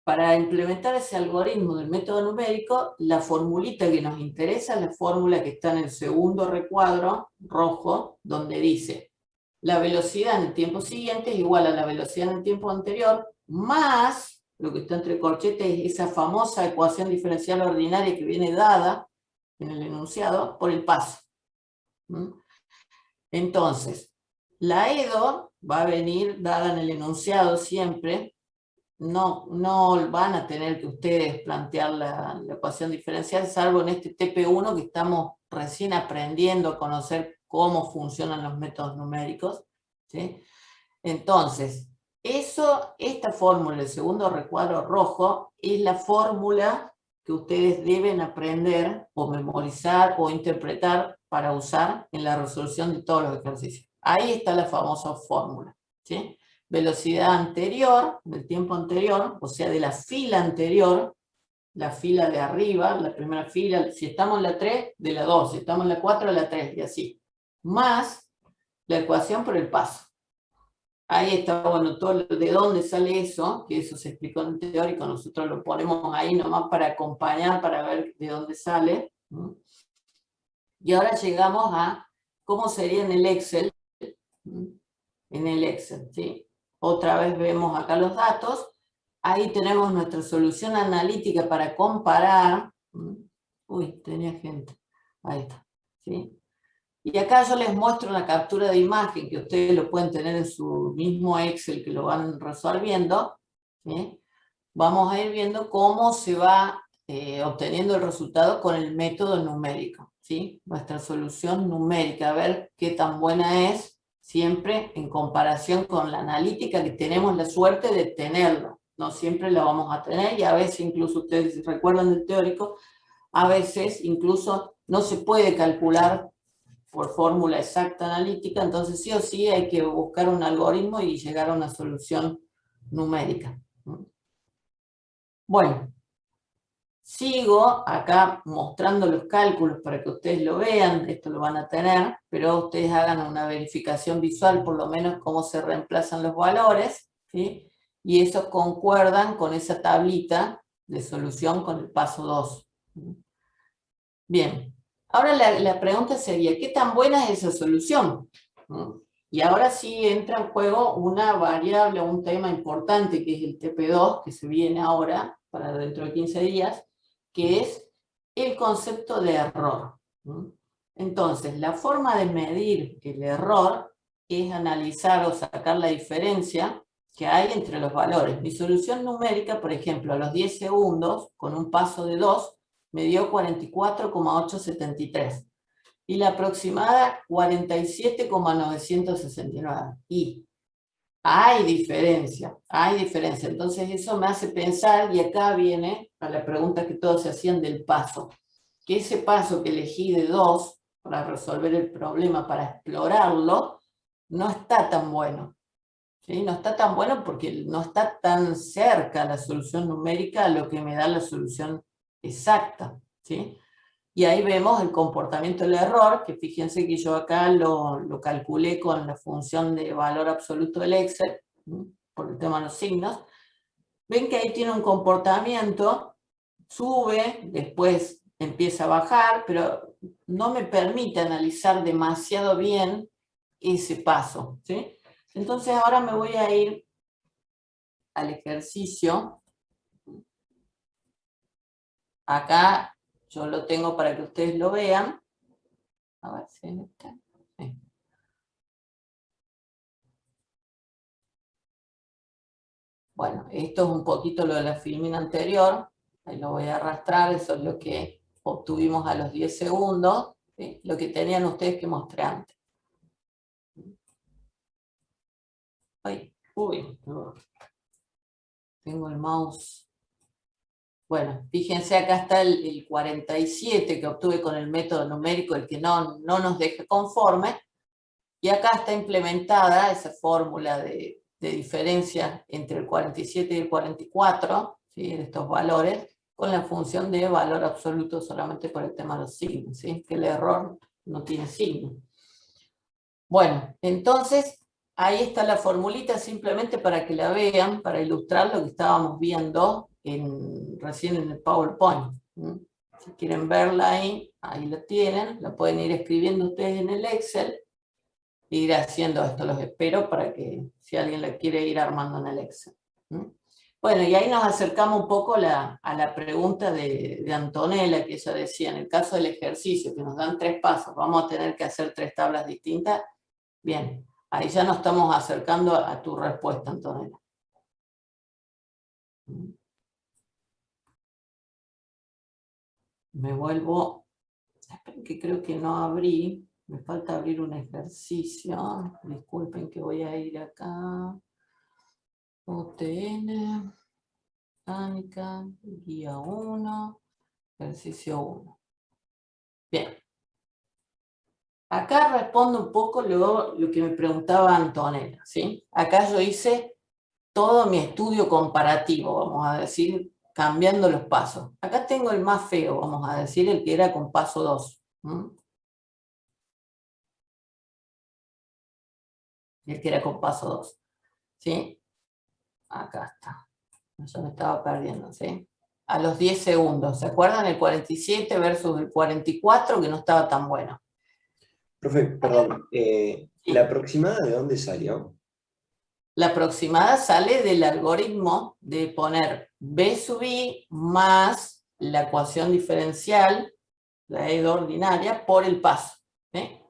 Para implementar ese algoritmo del método numérico, la formulita que nos interesa es la fórmula que está en el segundo recuadro rojo, donde dice la velocidad en el tiempo siguiente es igual a la velocidad en el tiempo anterior, más lo que está entre corchetes es esa famosa ecuación diferencial ordinaria que viene dada en el enunciado por el paso. Entonces, la EDO va a venir dada en el enunciado siempre. No van a tener que ustedes plantear la ecuación diferencial, salvo en este TP1 que estamos recién aprendiendo a conocer cómo funcionan los métodos numéricos, ¿sí? Entonces, esta fórmula, el segundo recuadro rojo, es la fórmula que ustedes deben aprender o memorizar o interpretar para usar en la resolución de todos los ejercicios. Ahí está la famosa fórmula, ¿sí? velocidad anterior, del tiempo anterior, o sea, de la fila anterior, la fila de arriba, la primera fila, si estamos en la 3, de la 2, si estamos en la 4, de la 3, y así. Más la ecuación por el paso. Ahí está, bueno, todo de dónde sale eso, que eso se explicó en el teórico, nosotros lo ponemos ahí nomás para acompañar, para ver de dónde sale. Y ahora llegamos a cómo sería en el Excel. En el Excel, ¿sí? Otra vez vemos acá los datos. Ahí tenemos nuestra solución analítica para comparar. Uy, tenía gente. Ahí está, ¿sí? Y acá yo les muestro una captura de imagen que ustedes lo pueden tener en su mismo Excel que lo van resolviendo, ¿sí? Vamos a ir viendo cómo se va obteniendo el resultado con el método numérico, ¿sí? Nuestra solución numérica, a ver qué tan buena es, siempre en comparación con la analítica, que tenemos la suerte de tenerlo. No siempre la vamos a tener, y a veces incluso ustedes recuerdan del teórico, a veces incluso no se puede calcular por fórmula exacta analítica, entonces sí o sí hay que buscar un algoritmo y llegar a una solución numérica. Bueno, sigo acá mostrando los cálculos para que ustedes lo vean, esto lo van a tener, pero ustedes hagan una verificación visual, por lo menos cómo se reemplazan los valores, ¿sí? Y esos concuerdan con esa tablita de solución con el paso 2. Bien. Ahora la pregunta sería, ¿qué tan buena es esa solución? Y ahora sí entra en juego una variable, un tema importante, que es el TP2, que se viene ahora, para dentro de 15 días, que es el concepto de error. Entonces, la forma de medir el error es analizar o sacar la diferencia que hay entre los valores. Mi solución numérica, por ejemplo, a los 10 segundos, con un paso de 2, me dio 44,873. Y la aproximada 47,969. Y hay diferencia. Entonces eso me hace pensar, y acá viene a la pregunta que todos se hacían del paso. Que ese paso que elegí de 2 para resolver el problema, para explorarlo, no está tan bueno. ¿Sí? No está tan bueno porque no está tan cerca la solución numérica a lo que me da la solución exacta, ¿sí? Y ahí vemos el comportamiento del error, que fíjense que yo acá lo calculé con la función de valor absoluto del Excel, por el tema de los signos. Ven que ahí tiene un comportamiento, sube, después empieza a bajar, pero no me permite analizar demasiado bien ese paso, ¿sí? Entonces ahora me voy a ir al ejercicio. Acá yo lo tengo para que ustedes lo vean. A ver si está. Sí. Bueno, esto es un poquito lo de la filmina anterior. Ahí lo voy a arrastrar, eso es lo que obtuvimos a los 10 segundos. ¿Sí? Lo que tenían ustedes que mostré antes. Ay, uy, tengo el mouse. Bueno, fíjense, acá está el 47 que obtuve con el método numérico, el que no nos deja conforme. Y acá está implementada esa fórmula de diferencia entre el 47 y el 44, ¿sí? De estos valores, con la función de valor absoluto solamente por el tema de los signos, ¿sí? Que el error no tiene signo. Bueno, entonces ahí está la formulita, simplemente para que la vean, para ilustrar lo que estábamos viendo recién en el PowerPoint. Si quieren verla ahí la tienen, la pueden ir escribiendo ustedes en el Excel, e ir haciendo esto. Los espero para que si alguien la quiere ir armando en el Excel. Bueno, y ahí nos acercamos un poco a la pregunta de Antonella, que ella decía, en el caso del ejercicio, que nos dan 3 pasos, vamos a tener que hacer 3 tablas distintas. Bien, ahí ya nos estamos acercando a tu respuesta, Antonella. Me vuelvo, esperen que creo que no abrí, me falta abrir un ejercicio, disculpen que voy a ir acá, OTN, mecánica, guía 1, ejercicio 1. Bien. Acá respondo un poco lo que me preguntaba Antonella, ¿sí? Acá yo hice todo mi estudio comparativo, vamos a decir, cambiando los pasos. Acá tengo el más feo, vamos a decir, el que era con paso 2. El que era con paso 2. ¿Sí? Acá está. Yo me estaba perdiendo, ¿sí? A los 10 segundos. ¿Se acuerdan? El 47 versus el 44, que no estaba tan bueno. Profe, perdón, ¿la aproximada de dónde salió? La aproximada sale del algoritmo de poner B sub I más la ecuación diferencial, la E ordinaria, por el paso. ¿Sí?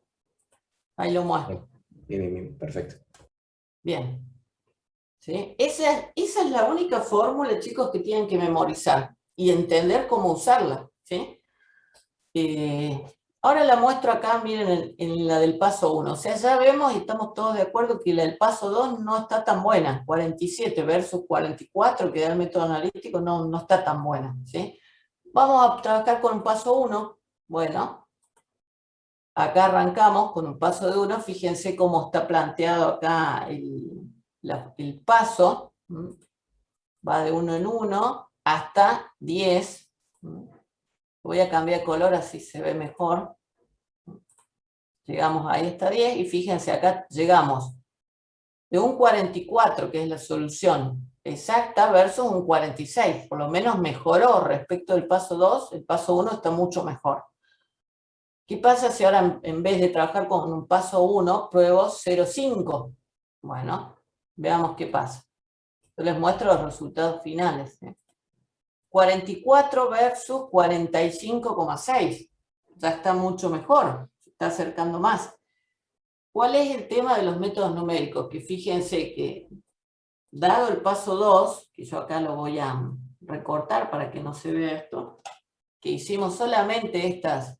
Ahí lo muestro. Bien, bien, bien, perfecto. Bien. ¿Sí? Esa es la única fórmula, chicos, que tienen que memorizar y entender cómo usarla. ¿Sí? Ahora la muestro acá, miren, en la del paso 1. O sea, ya vemos y estamos todos de acuerdo que la del paso 2 no está tan buena. 47 versus 44, que da el método analítico, no está tan buena. ¿Sí? Vamos a trabajar con un paso 1. Bueno, acá arrancamos con un paso de 1. Fíjense cómo está planteado acá el paso. Va de 1 en 1 hasta 10. Voy a cambiar color así se ve mejor. Llegamos ahí hasta 10 y fíjense acá llegamos de un 44, que es la solución exacta, versus un 46. Por lo menos mejoró respecto del paso 2, el paso 1 está mucho mejor. ¿Qué pasa si ahora en vez de trabajar con un paso 1, pruebo 0,5? Bueno, veamos qué pasa. Yo les muestro los resultados finales. 44 versus 45,6. Ya está mucho mejor, se está acercando más. ¿Cuál es el tema de los métodos numéricos? Que fíjense que, dado el paso 2, que yo acá lo voy a recortar para que no se vea esto, que hicimos solamente estas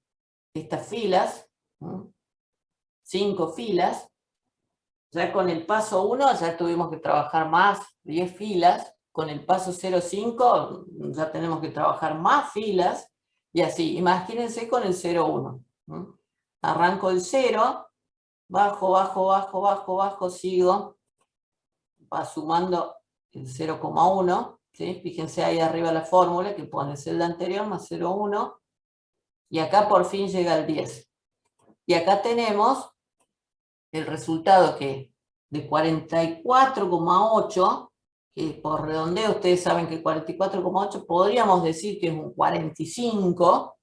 filas, 5 filas, ya con el paso 1 ya tuvimos que trabajar más, 10 filas, con el paso 0,5 ya tenemos que trabajar más filas, y así, imagínense con el 0,1. Arranco el 0, bajo, bajo, bajo, bajo, bajo, sigo, va sumando el 0,1, ¿sí? Fíjense ahí arriba la fórmula que pone celda anterior más 0,1, y acá por fin llega el 10. Y acá tenemos el resultado que de 44,8, que por redondeo ustedes saben que 44,8 podríamos decir que es un 45,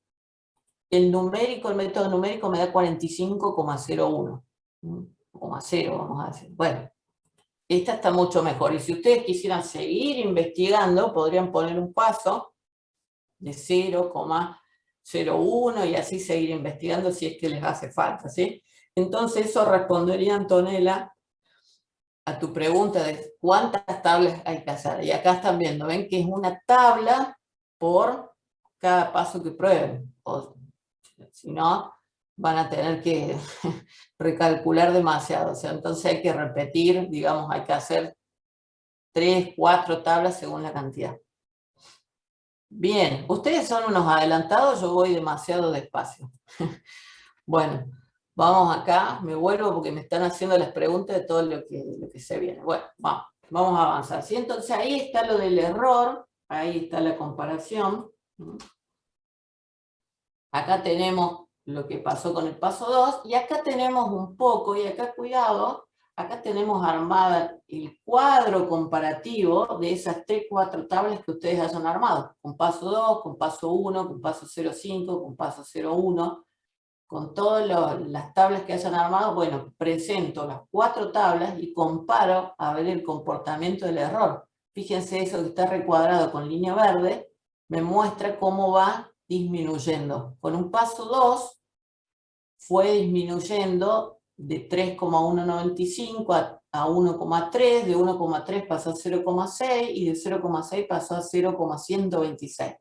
el numérico, el método numérico me da 45,01. 0, vamos a decir. Bueno, esta está mucho mejor. Y si ustedes quisieran seguir investigando, podrían poner un paso de 0,01 y así seguir investigando si es que les hace falta, ¿sí? Entonces eso respondería, Antonella, a tu pregunta de cuántas tablas hay que hacer. Y acá están viendo, ven que es una tabla por cada paso que prueben. O, si no, van a tener que recalcular demasiado. O sea, entonces hay que repetir, digamos, hay que hacer 3, 4 tablas según la cantidad. Bien, ustedes son unos adelantados, yo voy demasiado despacio. Bueno, vamos acá, me vuelvo porque me están haciendo las preguntas de todo lo que se viene. Bueno, vamos a avanzar. ¿Sí? Entonces ahí está lo del error, ahí está la comparación. Acá tenemos lo que pasó con el paso 2, y acá tenemos un poco, y acá cuidado, acá tenemos armada el cuadro comparativo de esas 3, 4 tablas que ustedes hayan armado, con paso 2, con paso 1, con paso 0,5, con paso 0,1, con todas las tablas que hayan armado. Bueno, presento las 4 tablas y comparo a ver el comportamiento del error. Fíjense eso que está recuadrado con línea verde, me muestra cómo va disminuyendo. Con un paso 2 fue disminuyendo de 3,195 a 1,3, de 1,3 pasó a 0,6 y de 0,6 pasó a 0,126.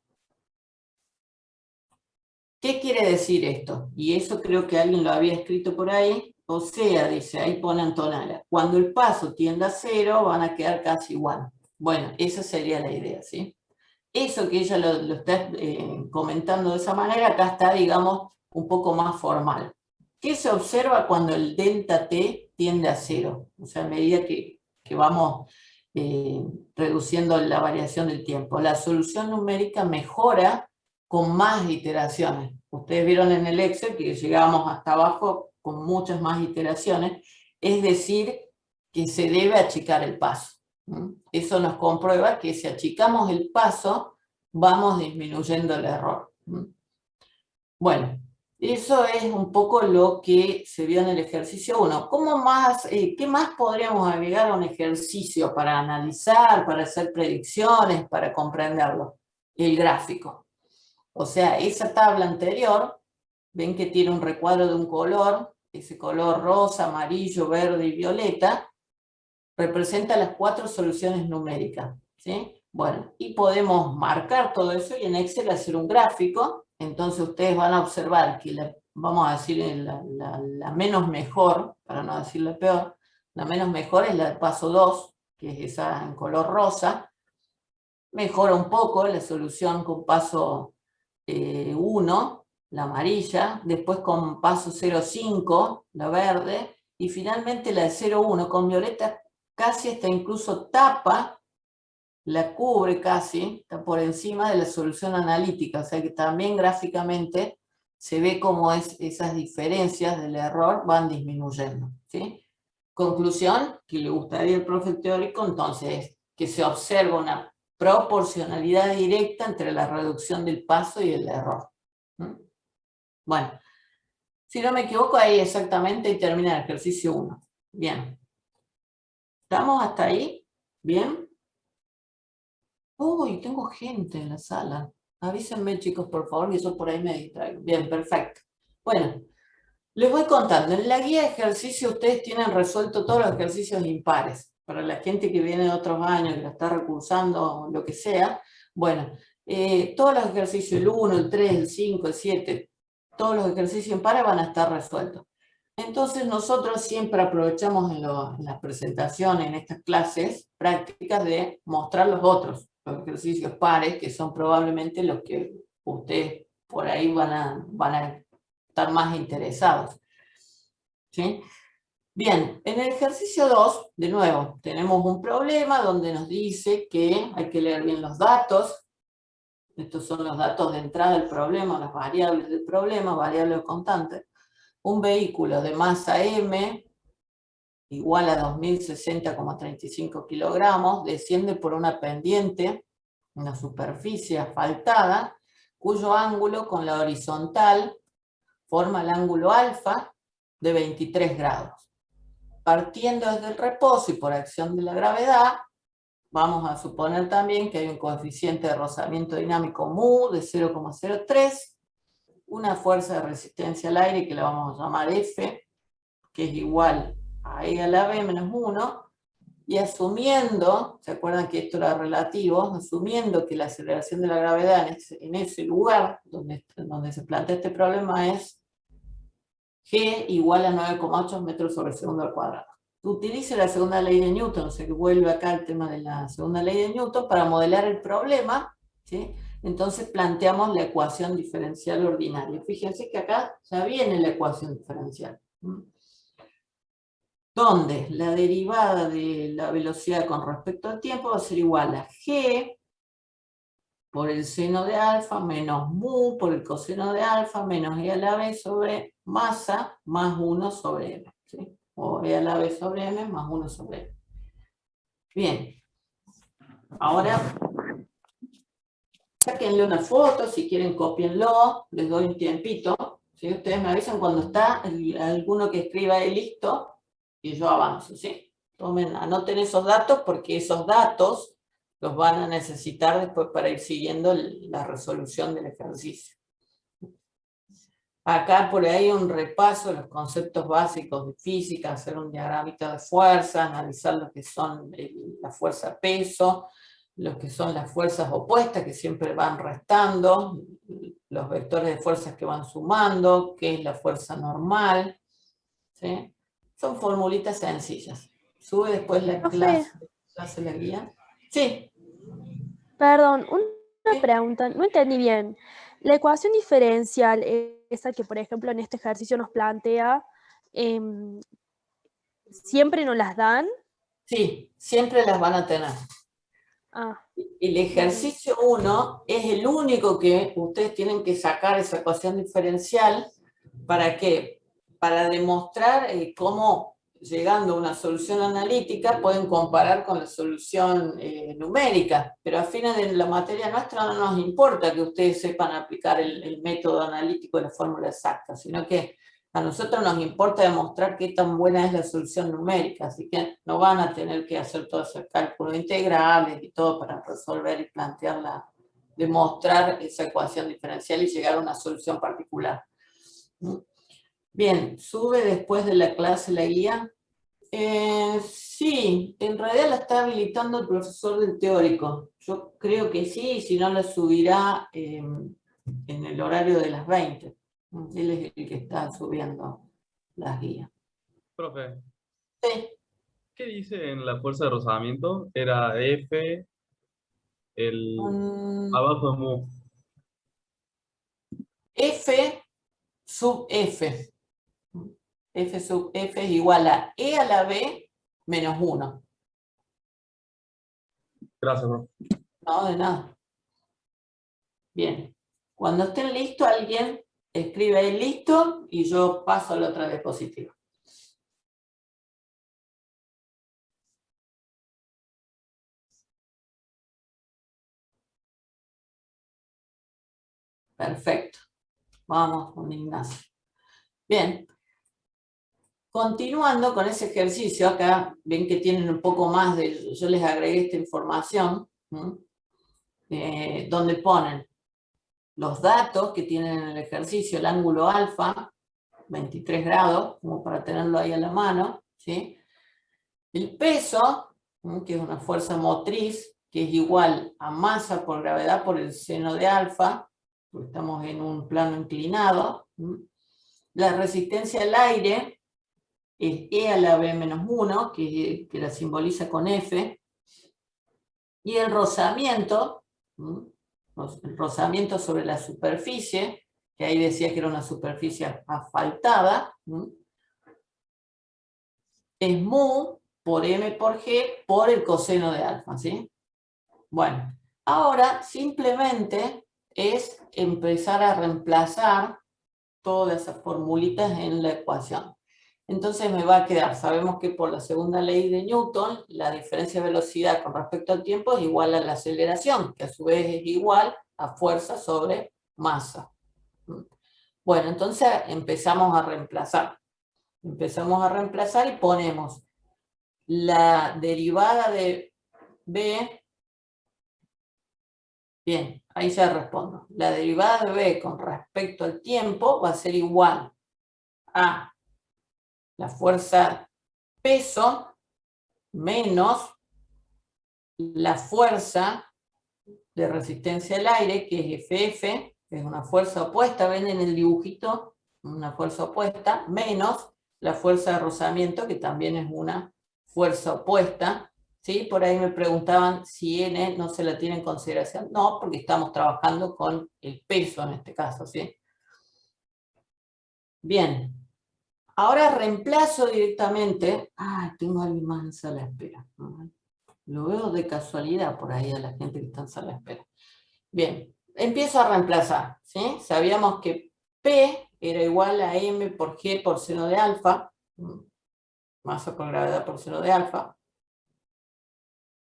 ¿Qué quiere decir esto? Y eso creo que alguien lo había escrito por ahí. O sea, dice, ahí pone Antonella, cuando el paso tienda a 0 van a quedar casi igual. Bueno, esa sería la idea, ¿sí? Eso que ella lo está comentando de esa manera, acá está, digamos, un poco más formal. ¿Qué se observa cuando el delta T tiende a 0? O sea, a medida que vamos reduciendo la variación del tiempo. La solución numérica mejora con más iteraciones. Ustedes vieron en el Excel que llegábamos hasta abajo con muchas más iteraciones, es decir, que se debe achicar el paso. Eso nos comprueba que si achicamos el paso, vamos disminuyendo el error. Bueno, eso es un poco lo que se vio en el ejercicio 1. ¿Qué más podríamos agregar a un ejercicio para analizar, para hacer predicciones, para comprenderlo? El gráfico. O sea, esa tabla anterior, ven que tiene un recuadro de un color, ese color rosa, amarillo, verde y violeta, representa las 4 soluciones numéricas, ¿sí? Bueno, y podemos marcar todo eso y en Excel hacer un gráfico. Entonces ustedes van a observar que vamos a decir la menos mejor, para no decir la peor, la menos mejor es la del paso 2, que es esa en color rosa. Mejora un poco la solución con paso 1, la amarilla, después con paso 0,5, la verde, y finalmente la de 0,1 con violeta casi hasta incluso tapa, la cubre casi, está por encima de la solución analítica, o sea que también gráficamente se ve cómo esas diferencias del error van disminuyendo, ¿sí? Conclusión que le gustaría al profe teórico entonces es que se observa una proporcionalidad directa entre la reducción del paso y el error. Bueno, si no me equivoco ahí exactamente y termina el ejercicio 1. Bien. ¿Estamos hasta ahí? ¿Bien? Uy, tengo gente en la sala. Avísenme, chicos, por favor, que yo por ahí me distraigo. Bien, perfecto. Bueno, les voy contando. En la guía de ejercicio ustedes tienen resuelto todos los ejercicios impares. Para la gente que viene de otros años, que la está recursando, lo que sea. Bueno, todos los ejercicios, el 1, el 3, el 5, el 7, todos los ejercicios impares van a estar resueltos. Entonces nosotros siempre aprovechamos en las presentaciones, en estas clases prácticas, de mostrar los otros, los ejercicios pares, que son probablemente los que ustedes por ahí van a estar más interesados. ¿Sí? Bien, en el ejercicio 2, de nuevo, tenemos un problema donde nos dice que hay que leer bien los datos. Estos son los datos de entrada del problema, las variables del problema, variables o constantes. Un vehículo de masa M igual a 2060,35 kilogramos desciende por una pendiente, una superficie asfaltada, cuyo ángulo con la horizontal forma el ángulo alfa de 23 grados. Partiendo desde el reposo y por acción de la gravedad, vamos a suponer también que hay un coeficiente de rozamiento dinámico mu de 0,03, una fuerza de resistencia al aire que la vamos a llamar F, que es igual a E a la B menos 1, y asumiendo, ¿se acuerdan que esto era relativo? Asumiendo que la aceleración de la gravedad en ese lugar donde se plantea este problema es G igual a 9,8 metros sobre segundo al cuadrado. Utilice la segunda ley de Newton, o sea que vuelve acá el tema de la segunda ley de Newton para modelar el problema, ¿sí? Entonces planteamos la ecuación diferencial ordinaria. Fíjense que acá ya viene la ecuación diferencial, donde la derivada de la velocidad con respecto al tiempo va a ser igual a G por el seno de alfa menos mu por el coseno de alfa menos E a la B sobre masa más 1 sobre M, ¿sí? O E a la B sobre M más 1 sobre M. Bien. Ahora, sáquenle una foto, si quieren cópienlo, les doy un tiempito, ¿sí? Ustedes me avisan cuando está alguno que escriba ahí listo y yo avanzo, ¿sí? Anoten esos datos porque esos datos los van a necesitar después para ir siguiendo la resolución del ejercicio. Acá por ahí un repaso de los conceptos básicos de física, hacer un diagramita de fuerza, analizar lo que son la fuerza peso, lo que son las fuerzas opuestas que siempre van restando, los vectores de fuerzas que van sumando, qué es la fuerza normal, ¿sí? Son formulitas sencillas. Sube después la clase la guía. Sí. Perdón, una pregunta, no entendí bien. La ecuación diferencial esa que, por ejemplo, en este ejercicio nos plantea, ¿siempre nos las dan? Sí, siempre las van a tener. Ah, El ejercicio 1 es el único que ustedes tienen que sacar esa ecuación diferencial. ¿Para qué? Para demostrar cómo, llegando a una solución analítica, pueden comparar con la solución numérica. Pero al final de la materia nuestra no nos importa que ustedes sepan aplicar el método analítico de la fórmula exacta, sino que a nosotros nos importa demostrar qué tan buena es la solución numérica, así que no van a tener que hacer todos esos cálculos integrales y todo para resolver y plantearla, demostrar esa ecuación diferencial y llegar a una solución particular. Bien, ¿sube después de la clase la guía? Sí, en realidad la está habilitando el profesor del teórico. Yo creo que sí, y si no la subirá en el horario de las 20. Él es el que está subiendo las guías. Profe, Sí, ¿qué dice en la fuerza de rozamiento? Era F, el abajo de mu. F sub F. F sub F es igual a E a la B menos 1. Gracias, profe. No, de nada. Bien. Cuando estén listos, alguien escribe ahí listo y yo paso a la otra diapositiva. Perfecto. Vamos con Ignacio. Bien. Continuando con ese ejercicio, acá ven que tienen un poco más de, yo les agregué esta información, donde ponen los datos que tienen en el ejercicio, el ángulo alfa, 23 grados, como para tenerlo ahí a la mano, ¿sí? El peso, que es una fuerza motriz, que es igual a masa por gravedad por el seno de alfa, porque estamos en un plano inclinado. La resistencia al aire es E a la B menos 1, que la simboliza con F. Y el rozamiento, el rozamiento sobre la superficie, que ahí decía que era una superficie asfaltada, es mu por m por g por el coseno de alfa, ¿sí? Bueno, ahora simplemente es empezar a reemplazar todas esas formulitas en la ecuación. Entonces me va a quedar, sabemos que por la segunda ley de Newton, la diferencia de velocidad con respecto al tiempo es igual a la aceleración, que a su vez es igual a fuerza sobre masa. Bueno, entonces empezamos a reemplazar. Empezamos a reemplazar y ponemos la derivada de B. Bien, ahí ya respondo. La derivada de B con respecto al tiempo va a ser igual a la fuerza peso menos la fuerza de resistencia al aire, que es FF, que es una fuerza opuesta, ven en el dibujito, una fuerza opuesta, menos la fuerza de rozamiento, que también es una fuerza opuesta, ¿sí? Por ahí me preguntaban si N no se la tiene en consideración. No, porque estamos trabajando con el peso en este caso, ¿sí? Bien. Ahora reemplazo directamente. Ah, tengo a alguien más en sala de espera. Lo veo de casualidad por ahí a la gente que está en sala de espera. Bien, empiezo a reemplazar, ¿sí? Sabíamos que P era igual a M por G por seno de alfa, masa por gravedad por seno de alfa,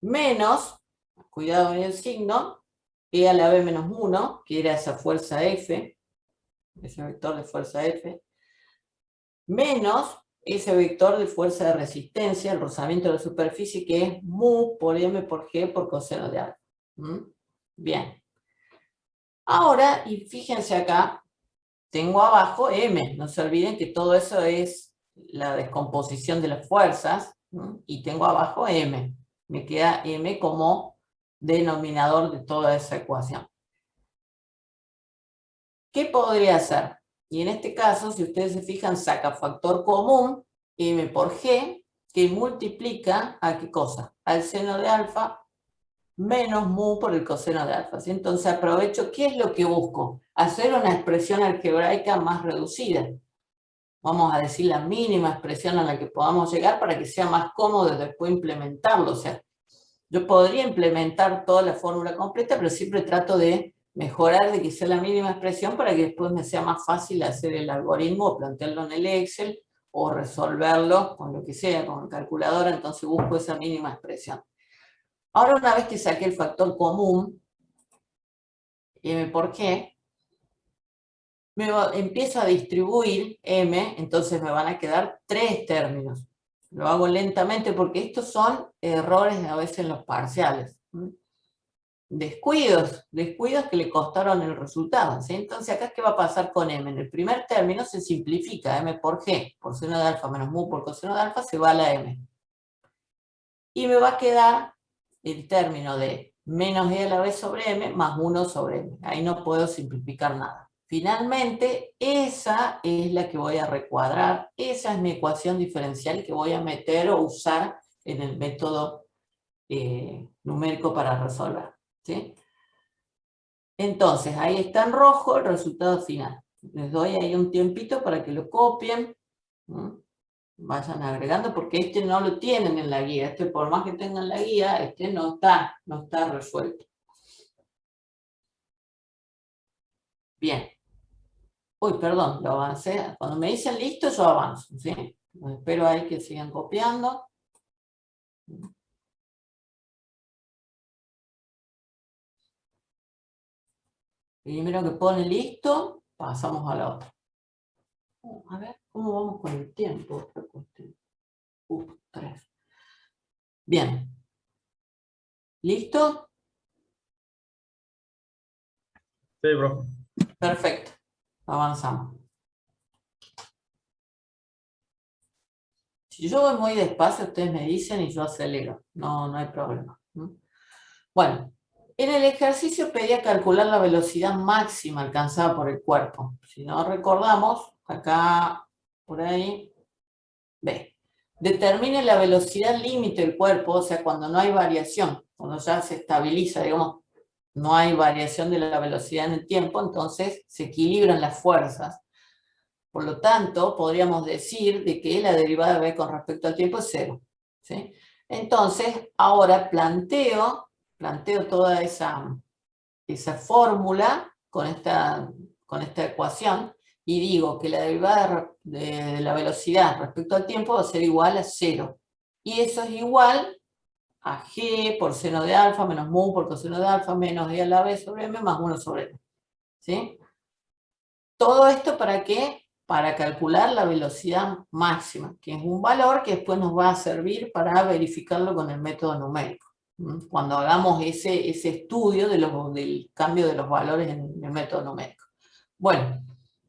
menos, cuidado en el signo, E a la B menos 1, que era esa fuerza F, ese vector de fuerza F, menos ese vector de fuerza de resistencia, el rozamiento de la superficie, que es mu por M por G por coseno de alfa. Bien. Ahora, y fíjense acá, tengo abajo M. No se olviden que todo eso es la descomposición de las fuerzas, y tengo abajo M. Me queda M como denominador de toda esa ecuación. ¿Qué podría hacer? Y en este caso, si ustedes se fijan, saca factor común, M por G, que multiplica ¿a qué cosa? Al seno de alfa menos mu por el coseno de alfa, ¿sí? Entonces aprovecho, ¿qué es lo que busco? hacer una expresión algebraica más reducida. Vamos a decir la mínima expresión a la que podamos llegar para que sea más cómodo después implementarlo. O sea, yo podría implementar toda la fórmula completa, pero siempre trato de mejorar de que sea la mínima expresión para que después me sea más fácil hacer el algoritmo o plantearlo en el Excel o resolverlo con lo que sea, con calculadora, entonces busco esa mínima expresión. Ahora, una vez que saqué el factor común, m por g, empiezo a distribuir m, entonces me van a quedar 3 términos. Lo hago lentamente porque estos son errores a veces en los parciales. Descuidos que le costaron el resultado, ¿sí? Entonces acá, ¿qué va a pasar con m? En el primer término se simplifica, m por g, por seno de alfa menos mu por coseno de alfa, se va a la m. Y me va a quedar el término de menos e a la b sobre m más 1 sobre m. Ahí no puedo simplificar nada. Finalmente, esa es la que voy a recuadrar, esa es mi ecuación diferencial que voy a meter o usar en el método numérico para resolver, ¿sí? Entonces, ahí está en rojo el resultado final. Les doy ahí un tiempito para que lo copien, ¿no? Vayan agregando, porque este no lo tienen en la guía. Este, por más que tengan la guía, este no está resuelto. Bien. Uy, perdón, lo avancé. Cuando me dicen listo, yo avanzo, ¿sí? Espero ahí que sigan copiando. Primero que pone listo, pasamos a la otra. A ver, ¿cómo vamos con el tiempo? 3. Bien. ¿Listo? Sí, profe. Perfecto. Avanzamos. Si yo voy muy despacio, ustedes me dicen y yo acelero. No hay problema. Bueno, en el ejercicio pedía calcular la velocidad máxima alcanzada por el cuerpo. Si no recordamos, acá, por ahí, ve. Determine la velocidad límite del cuerpo, o sea, cuando no hay variación, cuando ya se estabiliza, digamos, no hay variación de la velocidad en el tiempo, entonces se equilibran las fuerzas. Por lo tanto, podríamos decir de que la derivada de b con respecto al tiempo es 0. ¿Sí? Entonces, ahora planteo toda esa fórmula con esta ecuación y digo que la derivada de la velocidad respecto al tiempo va a ser igual a 0. Y eso es igual a g por seno de alfa menos mu por coseno de alfa menos e a la b sobre m más 1 sobre m. ¿Sí? Todo esto ¿para qué? Para calcular la velocidad máxima, que es un valor que después nos va a servir para verificarlo con el método numérico. Cuando hagamos ese estudio del cambio de los valores en el método numérico. Bueno,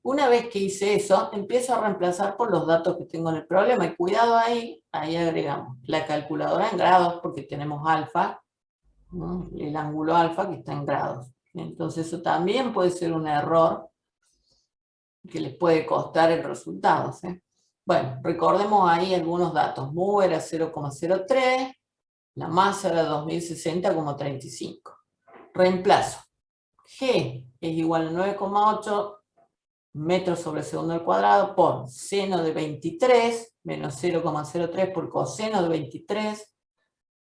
una vez que hice eso, empiezo a reemplazar por los datos que tengo en el problema. Y cuidado ahí agregamos la calculadora en grados, porque tenemos alfa, ¿no? El ángulo alfa que está en grados. Entonces eso también puede ser un error que les puede costar el resultado, ¿sí? Bueno, recordemos ahí algunos datos. Mu era 0,03, la masa era 2060,35. Reemplazo. G es igual a 9,8 metros sobre segundo al cuadrado por seno de 23 menos 0,03 por coseno de 23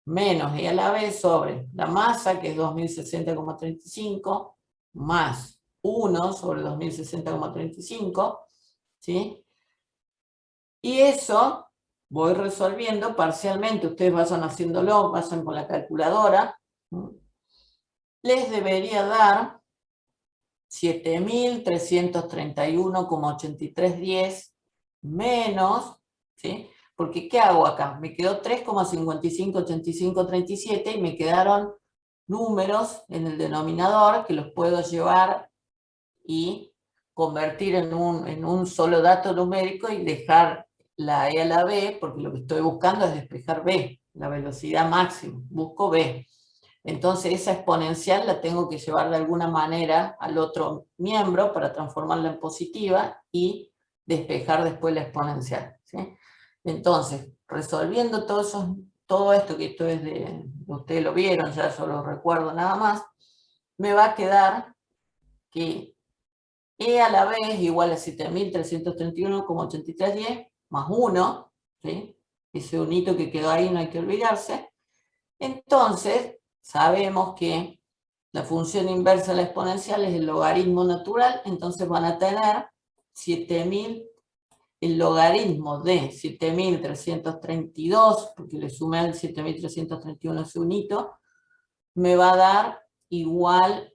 menos e a la b sobre la masa, que es 2060,35, más 1 sobre 2060,35, ¿sí? Y eso voy resolviendo parcialmente, ustedes vayan haciéndolo, vayan con la calculadora, les debería dar 7.331,8310 menos, ¿sí? Porque ¿qué hago acá? Me quedó 3,558537 y me quedaron números en el denominador que los puedo llevar y convertir en un solo dato numérico y dejar la e a la b, porque lo que estoy buscando es despejar b, la velocidad máxima, busco b. Entonces esa exponencial la tengo que llevar de alguna manera al otro miembro para transformarla en positiva y despejar después la exponencial, ¿sí? Entonces, resolviendo todo esto, que esto es ustedes lo vieron, ya yo lo recuerdo nada más, me va a quedar que E a la B es igual a 7.331,8310 más 1, ¿sí? Ese unito que quedó ahí no hay que olvidarse. Entonces, sabemos que la función inversa de la exponencial es el logaritmo natural, entonces van a tener 7.000, el logaritmo de 7.332, porque le sumé al 7.331 ese unito, me va a dar igual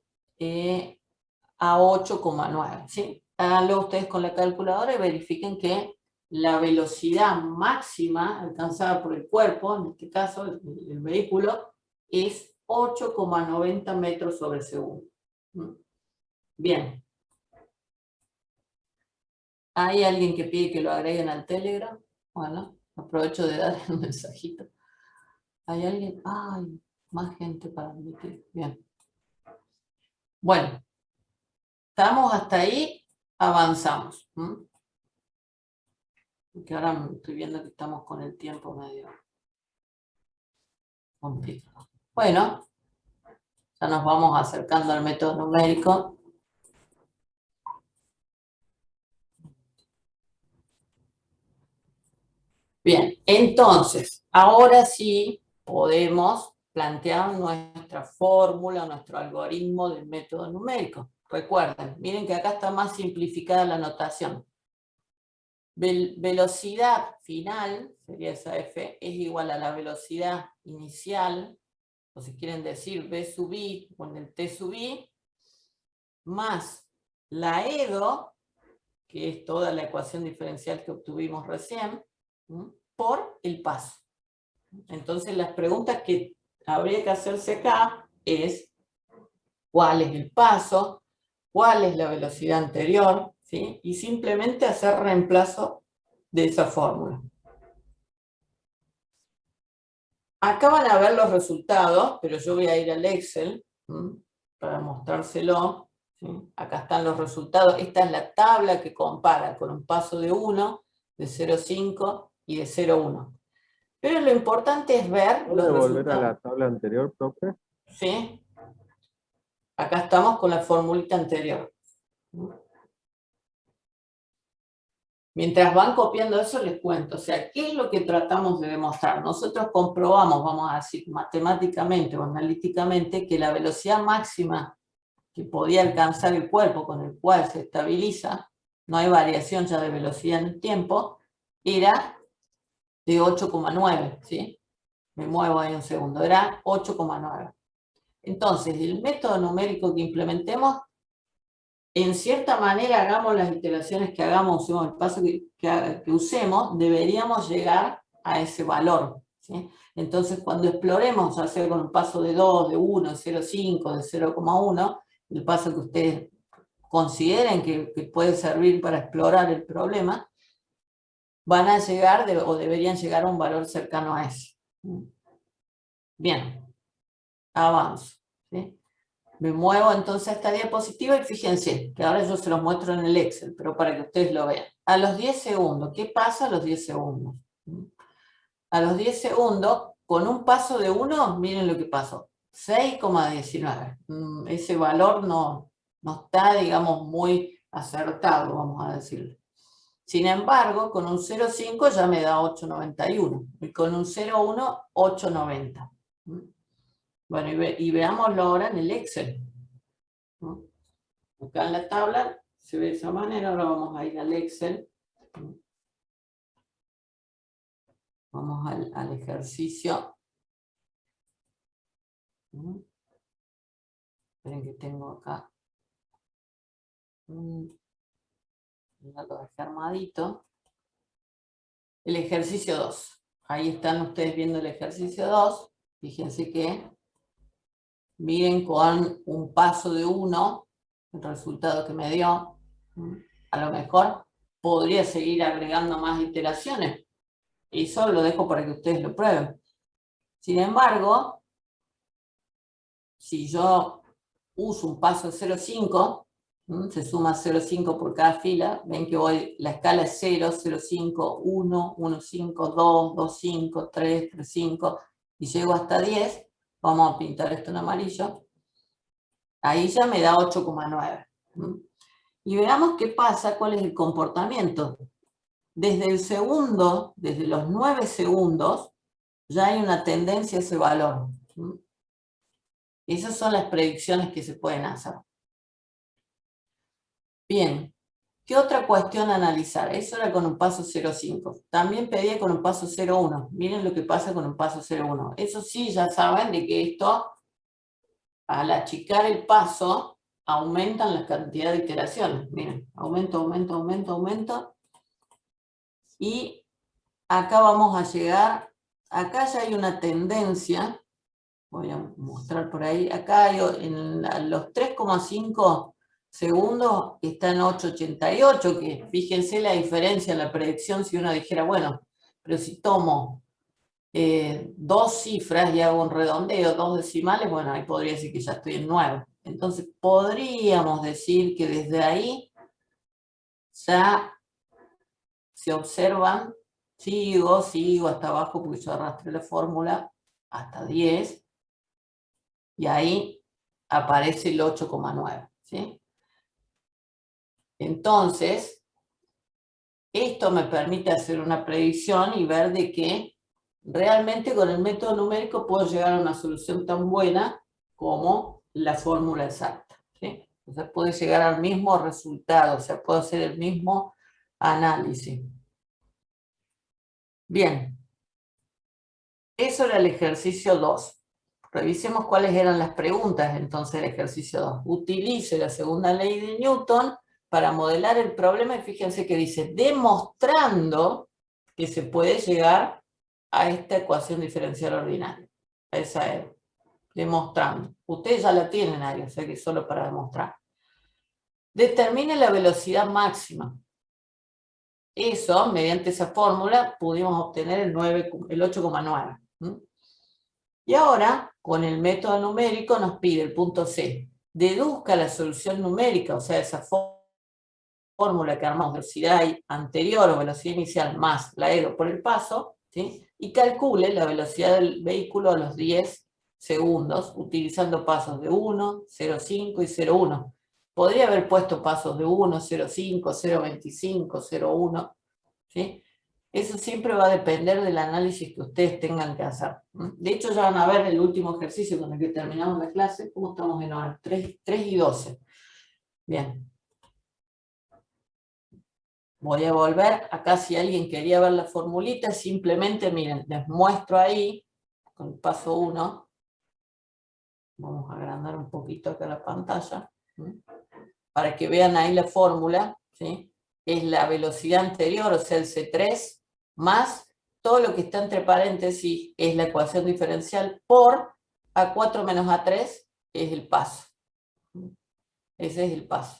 a 8,9, ¿sí? Háganlo ustedes con la calculadora y verifiquen que la velocidad máxima alcanzada por el cuerpo, en este caso el vehículo, es 8,90 metros sobre segundo. Bien. ¿Hay alguien que pide que lo agreguen al Telegram? Bueno, aprovecho de dar un mensajito. ¿Hay alguien? ¡Ay! Más gente para admitir. Bien. Bueno. Estamos hasta ahí, avanzamos. Porque ahora estoy viendo que estamos con el tiempo medio complicado. Bueno, ya nos vamos acercando al método numérico. Bien, entonces, ahora sí podemos plantear nuestra fórmula, nuestro algoritmo del método numérico. Recuerden, miren que acá está más simplificada la notación. Velocidad final, sería esa F, es igual a la velocidad inicial, o si quieren decir B sub I, con el T sub I, más la EDO, que es toda la ecuación diferencial que obtuvimos recién, por el paso. Entonces las preguntas que habría que hacerse acá es cuál es el paso, cuál es la velocidad anterior, ¿sí? Y simplemente hacer reemplazo de esa fórmula. Acá van a ver los resultados, pero yo voy a ir al Excel para mostrárselo. ¿Sí? Acá están los resultados. Esta es la tabla que compara con un paso de 1, de 0,5 y de 0,1. Pero lo importante es ver los ¿Puede volver resultados. a la tabla anterior, profe? ¿Sí? Acá estamos con la formulita anterior. Mientras van copiando eso, les cuento. O sea, ¿qué es lo que tratamos de demostrar? Nosotros comprobamos, vamos a decir, matemáticamente o analíticamente, que la velocidad máxima que podía alcanzar el cuerpo con el cual se estabiliza, no hay variación ya de velocidad en el tiempo, era de 8,9, ¿sí? Me muevo ahí un segundo, era 8,9. Entonces, el método numérico que implementemos, en cierta manera, hagamos las iteraciones que hagamos, usemos el paso que usemos, deberíamos llegar a ese valor, ¿sí? Entonces, cuando exploremos, ya sea con un paso de 2, de 1, de 0,5, de 0,1, el paso que ustedes consideren que puede servir para explorar el problema, van a llegar o deberían llegar a un valor cercano a ese. Bien, avanzo, ¿sí? Me muevo entonces a esta diapositiva y fíjense que ahora yo se los muestro en el Excel, pero para que ustedes lo vean. A los 10 segundos, ¿qué pasa a los 10 segundos? A los 10 segundos, con un paso de 1, miren lo que pasó. 6,19. Ese valor no está, digamos, muy acertado, vamos a decirlo. Sin embargo, con un 0,5 ya me da 8,91. Y con un 0,1, 8,90. Bueno, y veámoslo ahora en el Excel. Acá en la tabla se ve de esa manera. Ahora vamos a ir al Excel. Vamos al ejercicio. Esperen que tengo acá. Ya lo dejé armadito. El ejercicio 2. Ahí están ustedes viendo el ejercicio 2. Fíjense que miren con un paso de 1, el resultado que me dio. A lo mejor podría seguir agregando más iteraciones. Y solo lo dejo para que ustedes lo prueben. Sin embargo, si yo uso un paso de 0,5, se suma 0,5 por cada fila, ven que hoy la escala es 0, 0,5, 1, 1,5, 2, 2,5, 3, 3,5, y llego hasta 10, vamos a pintar esto en amarillo, ahí ya me da 8,9. Y veamos qué pasa, cuál es el comportamiento. Desde el segundo, desde los 9 segundos, ya hay una tendencia a ese valor. Esas son las predicciones que se pueden hacer. Bien, ¿qué otra cuestión analizar? Eso era con un paso 0,5. También pedía con un paso 0,1. Miren lo que pasa con un paso 0,1. Eso sí, ya saben de que esto, al achicar el paso, aumentan la cantidad de iteraciones. Miren, aumento, aumento, aumento, aumento. Y acá vamos a llegar, acá ya hay una tendencia, voy a mostrar por ahí, acá hay en los 3,5 segundos está en 8,88, que fíjense la diferencia en la predicción si uno dijera, bueno, pero si tomo 2 cifras y hago un redondeo, 2 decimales, bueno, ahí podría decir que ya estoy en 9. Entonces podríamos decir que desde ahí ya se observan, sigo hasta abajo porque yo arrastré la fórmula hasta 10 y ahí aparece el 8,9, ¿sí? Entonces, esto me permite hacer una predicción y ver de que realmente con el método numérico puedo llegar a una solución tan buena como la fórmula exacta, ¿sí? Entonces puede llegar al mismo resultado, o sea, puedo hacer el mismo análisis. Bien, eso era el ejercicio 2. Revisemos cuáles eran las preguntas entonces del ejercicio 2. Utilice la segunda ley de Newton para modelar el problema y fíjense que dice, demostrando que se puede llegar a esta ecuación diferencial ordinaria. Esa es, demostrando. Ustedes ya la tienen ahí, o sea que es solo para demostrar. Determine la velocidad máxima. Eso, mediante esa fórmula, pudimos obtener el 8,9. Y ahora, con el método numérico, nos pide el punto C. Deduzca la solución numérica, o sea, esa fórmula que armamos, velocidad anterior o velocidad inicial más la EDO por el paso, ¿sí? Y calcule la velocidad del vehículo a los 10 segundos, utilizando pasos de 1, 0,5 y 0,1. Podría haber puesto pasos de 1, 0,5, 0,25, 0,1, ¿sí? Eso siempre va a depender del análisis que ustedes tengan que hacer. De hecho, ya van a ver el último ejercicio con el que terminamos la clase, cómo estamos en hora, 3:12. Bien. Voy a volver, acá si alguien quería ver la formulita, simplemente, miren, les muestro ahí, con el paso 1, vamos a agrandar un poquito acá la pantalla, para que vean ahí la fórmula, ¿sí? Es la velocidad anterior, o sea, el C3, más todo lo que está entre paréntesis es la ecuación diferencial por A4 menos A3 es el paso. Ese es el paso.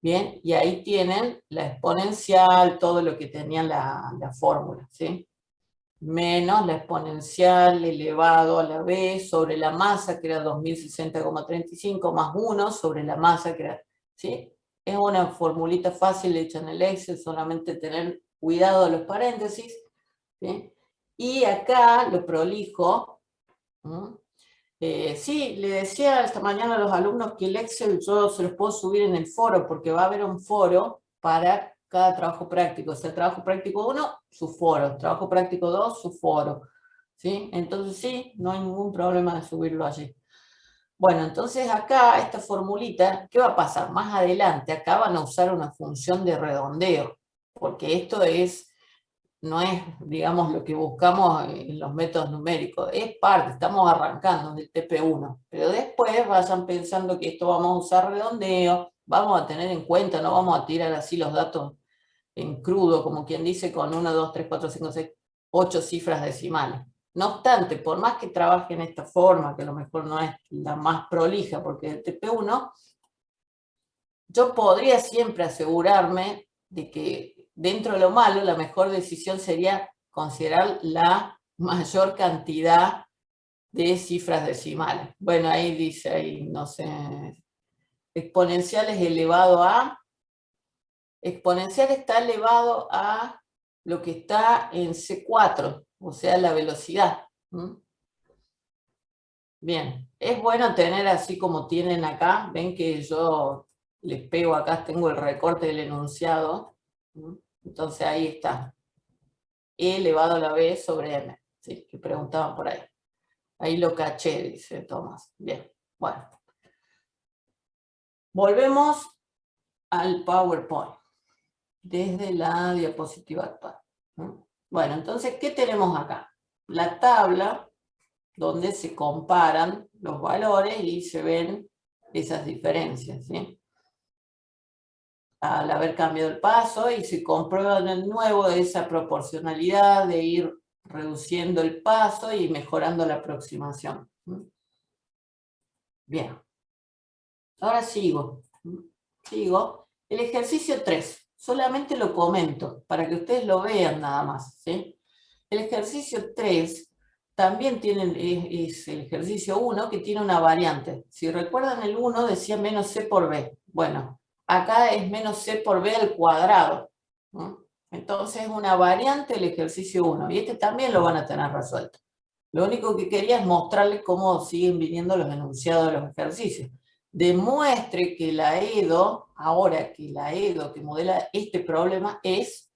Bien, y ahí tienen la exponencial, todo lo que tenía la fórmula, ¿sí? Menos la exponencial elevado a la b sobre la masa, que era 2060,35, más 1 sobre la masa, que era, ¿sí? Es una formulita fácil hecha en el Excel, solamente tener cuidado de los paréntesis, ¿sí? Y acá lo prolijo. Sí, le decía esta mañana a los alumnos que el Excel yo se los puedo subir en el foro, porque va a haber un foro para cada trabajo práctico. O sea, trabajo práctico 1, su foro. Trabajo práctico 2, su foro. ¿Sí? Entonces sí, no hay ningún problema de subirlo allí. Bueno, entonces acá, esta formulita, ¿qué va a pasar? Más adelante, acá van a usar una función de redondeo, porque esto no es, digamos, lo que buscamos en los métodos numéricos, es parte, estamos arrancando del TP1, pero después vayan pensando que esto vamos a usar redondeo, vamos a tener en cuenta, no vamos a tirar así los datos en crudo, como quien dice, con 1, 2, 3, 4, 5, 6, 8 cifras decimales. No obstante, por más que trabaje en esta forma, que a lo mejor no es la más prolija, porque el TP1, yo podría siempre asegurarme de que dentro de lo malo, la mejor decisión sería considerar la mayor cantidad de cifras decimales. Bueno, ahí dice, ahí no sé, exponencial es elevado a, exponencial está elevado a lo que está en C4, o sea, la velocidad. Bien, es bueno tener así como tienen acá, ven que yo les pego acá, tengo el recorte del enunciado, entonces ahí está, E elevado a la B sobre M, ¿sí? Que preguntaban por ahí. Ahí lo caché, dice Tomás. Bien, bueno. Volvemos al PowerPoint, desde la diapositiva actual. Bueno, entonces, ¿qué tenemos acá? La tabla donde se comparan los valores y se ven esas diferencias, ¿sí? Al haber cambiado el paso y se comprueba de nuevo esa proporcionalidad de ir reduciendo el paso y mejorando la aproximación. Bien. Ahora sigo. El ejercicio 3. Solamente lo comento para que ustedes lo vean nada más, ¿sí? El ejercicio 3 también es el ejercicio 1 que tiene una variante. Si recuerdan, el 1 decía menos c por b. Bueno, acá es menos c por b al cuadrado. Entonces es una variante del ejercicio 1. Y este también lo van a tener resuelto. Lo único que quería es mostrarles cómo siguen viniendo los enunciados de los ejercicios. Demuestre que la EDO, ahora que la EDO que modela este problema es,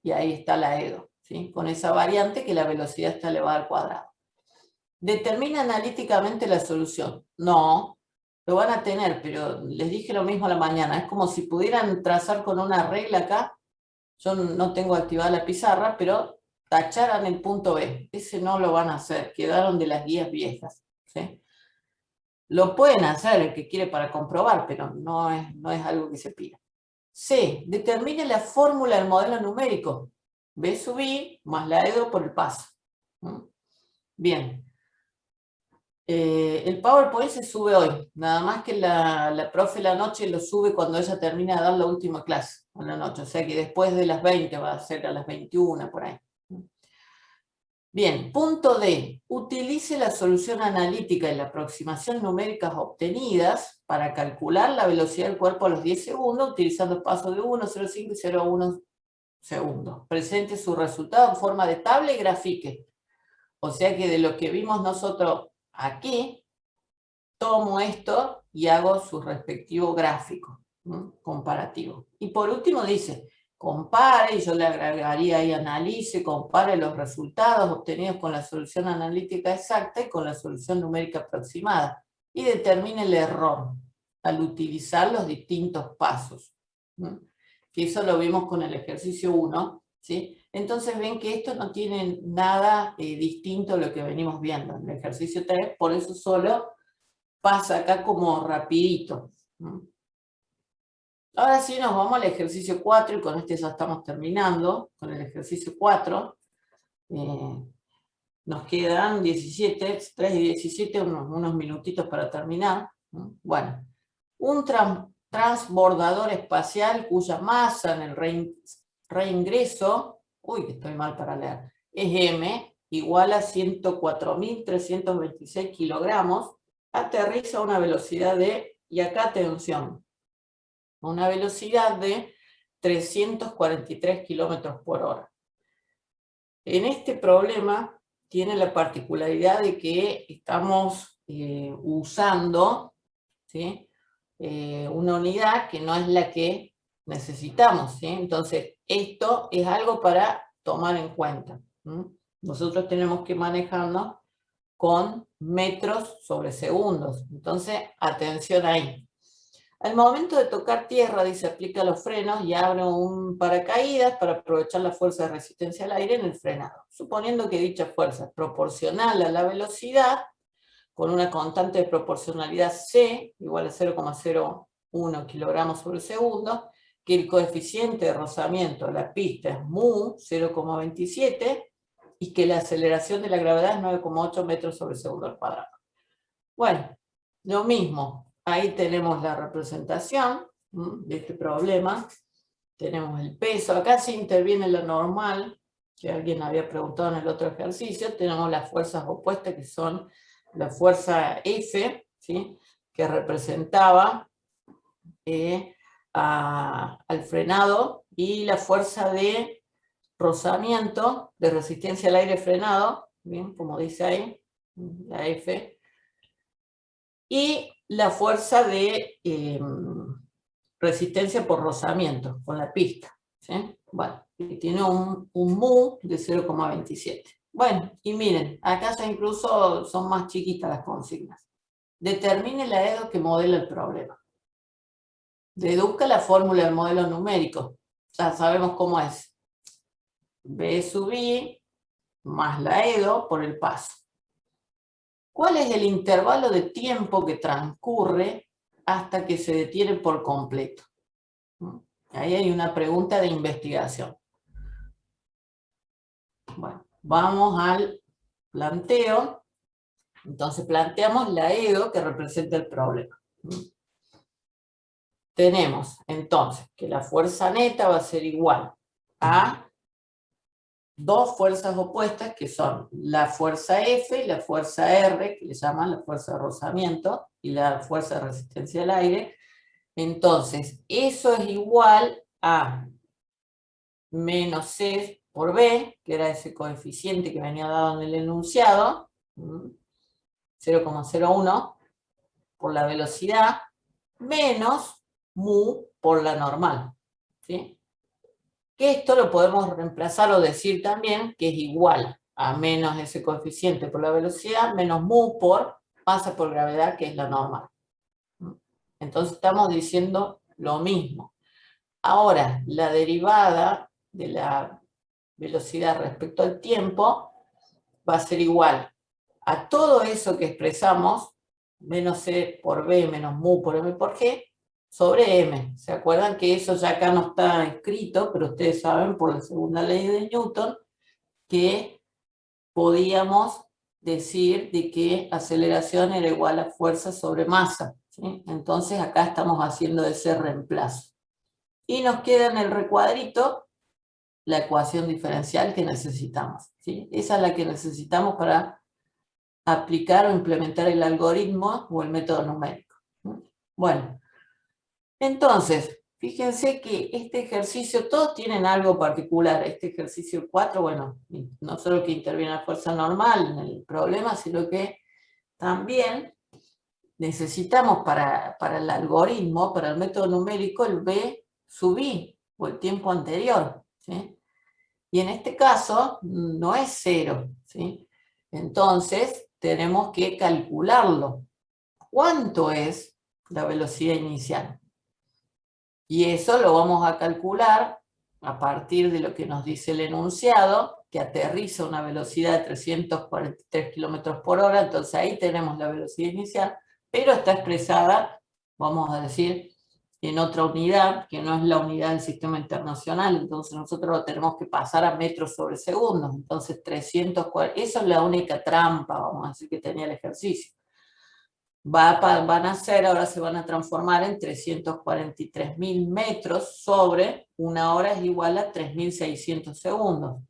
y ahí está la EDO, ¿sí? Con esa variante que la velocidad está elevada al cuadrado. ¿Determina analíticamente la solución? No, lo van a tener, pero les dije lo mismo a la mañana. Es como si pudieran trazar con una regla acá. Yo no tengo activada la pizarra, pero tacharan el punto B. Ese no lo van a hacer, quedaron de las guías viejas, ¿sí? Lo pueden hacer el que quiere para comprobar, pero no es algo que se pida. C. Determine la fórmula del modelo numérico. B sub I más la EDO por el paso. Bien. El PowerPoint se sube hoy. Nada más que la profe la noche lo sube cuando ella termina de dar la última clase. A la noche. O sea que después de las 20 va a ser a las 21 por ahí. Bien, punto D. Utilice la solución analítica y la aproximación numéricas obtenidas para calcular la velocidad del cuerpo a los 10 segundos, utilizando pasos de 1, 0,5 y 0,1 segundos. Presente su resultado en forma de tabla y grafique. O sea que de lo que vimos nosotros aquí, tomo esto y hago su respectivo gráfico comparativo. Y por último dice, compare, y yo le agregaría ahí analice, compare los resultados obtenidos con la solución analítica exacta y con la solución numérica aproximada, y determine el error al utilizar los distintos pasos. Que eso lo vimos con el ejercicio 1, ¿sí? Entonces ven que esto no tiene nada distinto a lo que venimos viendo en el ejercicio 3, por eso solo pasa acá como rapidito. Ahora sí nos vamos al ejercicio 4 y con este ya estamos terminando, con el ejercicio 4. Nos quedan 17, 3 y 17, unos minutitos para terminar. Bueno, un transbordador espacial cuya masa en el reingreso, uy, que estoy mal para leer, es M, igual a 104.326 kilogramos, aterriza a una velocidad de, y acá atención, una velocidad de 343 kilómetros por hora. En este problema tiene la particularidad de que estamos usando, ¿sí? Una unidad que no es la que necesitamos, ¿sí? Entonces, esto es algo para tomar en cuenta. Nosotros tenemos que manejarnos con metros sobre segundos. Entonces, atención ahí. Al momento de tocar tierra, dice, aplica los frenos y abre un paracaídas para aprovechar la fuerza de resistencia al aire en el frenado. Suponiendo que dicha fuerza es proporcional a la velocidad, con una constante de proporcionalidad C, igual a 0,01 kilogramos sobre segundo, que el coeficiente de rozamiento de la pista es mu 0,27, y que la aceleración de la gravedad es 9,8 metros sobre segundo al cuadrado. Bueno, lo mismo. Ahí tenemos la representación de este problema. Tenemos el peso. Acá se interviene la normal, que alguien había preguntado en el otro ejercicio. Tenemos las fuerzas opuestas, que son la fuerza F, ¿sí? Que representaba al frenado, y la fuerza de rozamiento, de resistencia al aire frenado, bien, como dice ahí, la F, y la fuerza de resistencia por rozamiento con la pista, ¿sí? Bueno, y tiene un mu de 0,27. Bueno, y miren, acá ya incluso son más chiquitas las consignas. Determine la EDO que modela el problema. Deduzca la fórmula del modelo numérico. Ya sabemos cómo es. B sub I más la EDO por el paso. ¿Cuál es el intervalo de tiempo que transcurre hasta que se detiene por completo? Ahí hay una pregunta de investigación. Bueno, vamos al planteo. Entonces planteamos la EDO que representa el problema. Tenemos entonces que la fuerza neta va a ser igual a dos fuerzas opuestas que son la fuerza F y la fuerza R, que le llaman la fuerza de rozamiento, y la fuerza de resistencia al aire. Entonces, eso es igual a menos C por B, que era ese coeficiente que venía dado en el enunciado, 0,01 por la velocidad, menos mu por la normal, ¿sí? Que esto lo podemos reemplazar o decir también que es igual a menos ese coeficiente por la velocidad, menos mu por masa por gravedad, que es la normal. Entonces estamos diciendo lo mismo. Ahora, la derivada de la velocidad respecto al tiempo va a ser igual a todo eso que expresamos, menos C por B menos mu por M por G, sobre M. ¿Se acuerdan que eso ya acá no está escrito, pero ustedes saben por la segunda ley de Newton que podíamos decir de que aceleración era igual a fuerza sobre masa, ¿sí? Entonces acá estamos haciendo ese reemplazo. Y nos queda en el recuadrito la ecuación diferencial que necesitamos, ¿sí? Esa es la que necesitamos para aplicar o implementar el algoritmo o el método numérico. Bueno, entonces, fíjense que este ejercicio, todos tienen algo particular. Este ejercicio 4, bueno, no solo que interviene la fuerza normal en el problema, sino que también necesitamos para el algoritmo, para el método numérico, el B sub I, o el tiempo anterior, ¿sí? Y en este caso no es 0, ¿sí? Entonces tenemos que calcularlo. ¿Cuánto es la velocidad inicial? Y eso lo vamos a calcular a partir de lo que nos dice el enunciado, que aterriza a una velocidad de 343 km por hora, entonces ahí tenemos la velocidad inicial, pero está expresada, vamos a decir, en otra unidad, que no es la unidad del sistema internacional, entonces nosotros lo tenemos que pasar a metros sobre segundos, entonces 340, eso es la única trampa, vamos a decir, que tenía el ejercicio. Van a ser, ahora se van a transformar en 343.000 metros sobre una hora es igual a 3.600 segundos.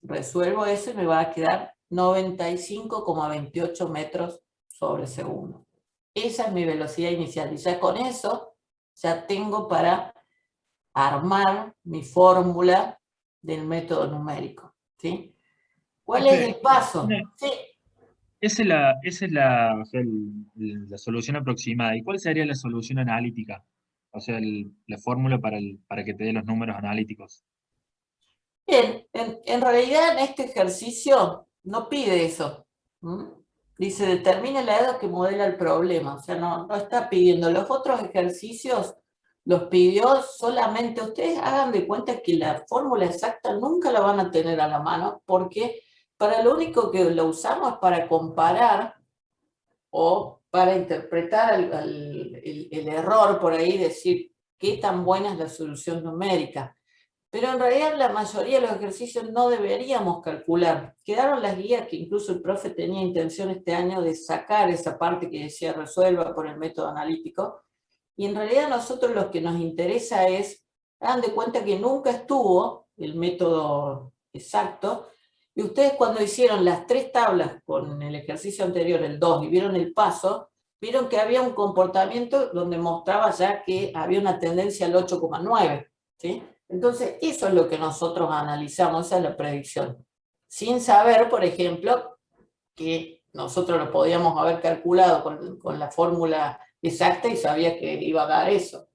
Resuelvo eso y me va a quedar 95,28 metros sobre segundo. Esa es mi velocidad inicial y ya con eso ya tengo para armar mi fórmula del método numérico, ¿sí? ¿Cuál es el paso? Sí. Esa es o sea, la solución aproximada. ¿Y cuál sería la solución analítica? O sea, la fórmula para que te dé los números analíticos. Bien, en realidad en este ejercicio no pide eso. Dice, determine la EDO que modela el problema. O sea, no está pidiendo. Los otros ejercicios los pidió solamente. Ustedes hagan de cuenta que la fórmula exacta nunca la van a tener a la mano, porque para lo único que lo usamos es para comparar o para interpretar el error por ahí, decir qué tan buena es la solución numérica. Pero en realidad la mayoría de los ejercicios no deberíamos calcular. Quedaron las guías que incluso el profe tenía intención este año de sacar esa parte que decía resuelva por el método analítico. Y en realidad a nosotros lo que nos interesa es, hagan de cuenta que nunca estuvo el método exacto, y ustedes cuando hicieron las 3 tablas con el ejercicio anterior, el 2, y vieron el paso, vieron que había un comportamiento donde mostraba ya que había una tendencia al 8,9, ¿sí? Entonces, eso es lo que nosotros analizamos, esa es la predicción. Sin saber, por ejemplo, que nosotros lo podíamos haber calculado con la fórmula exacta y sabía que iba a dar eso.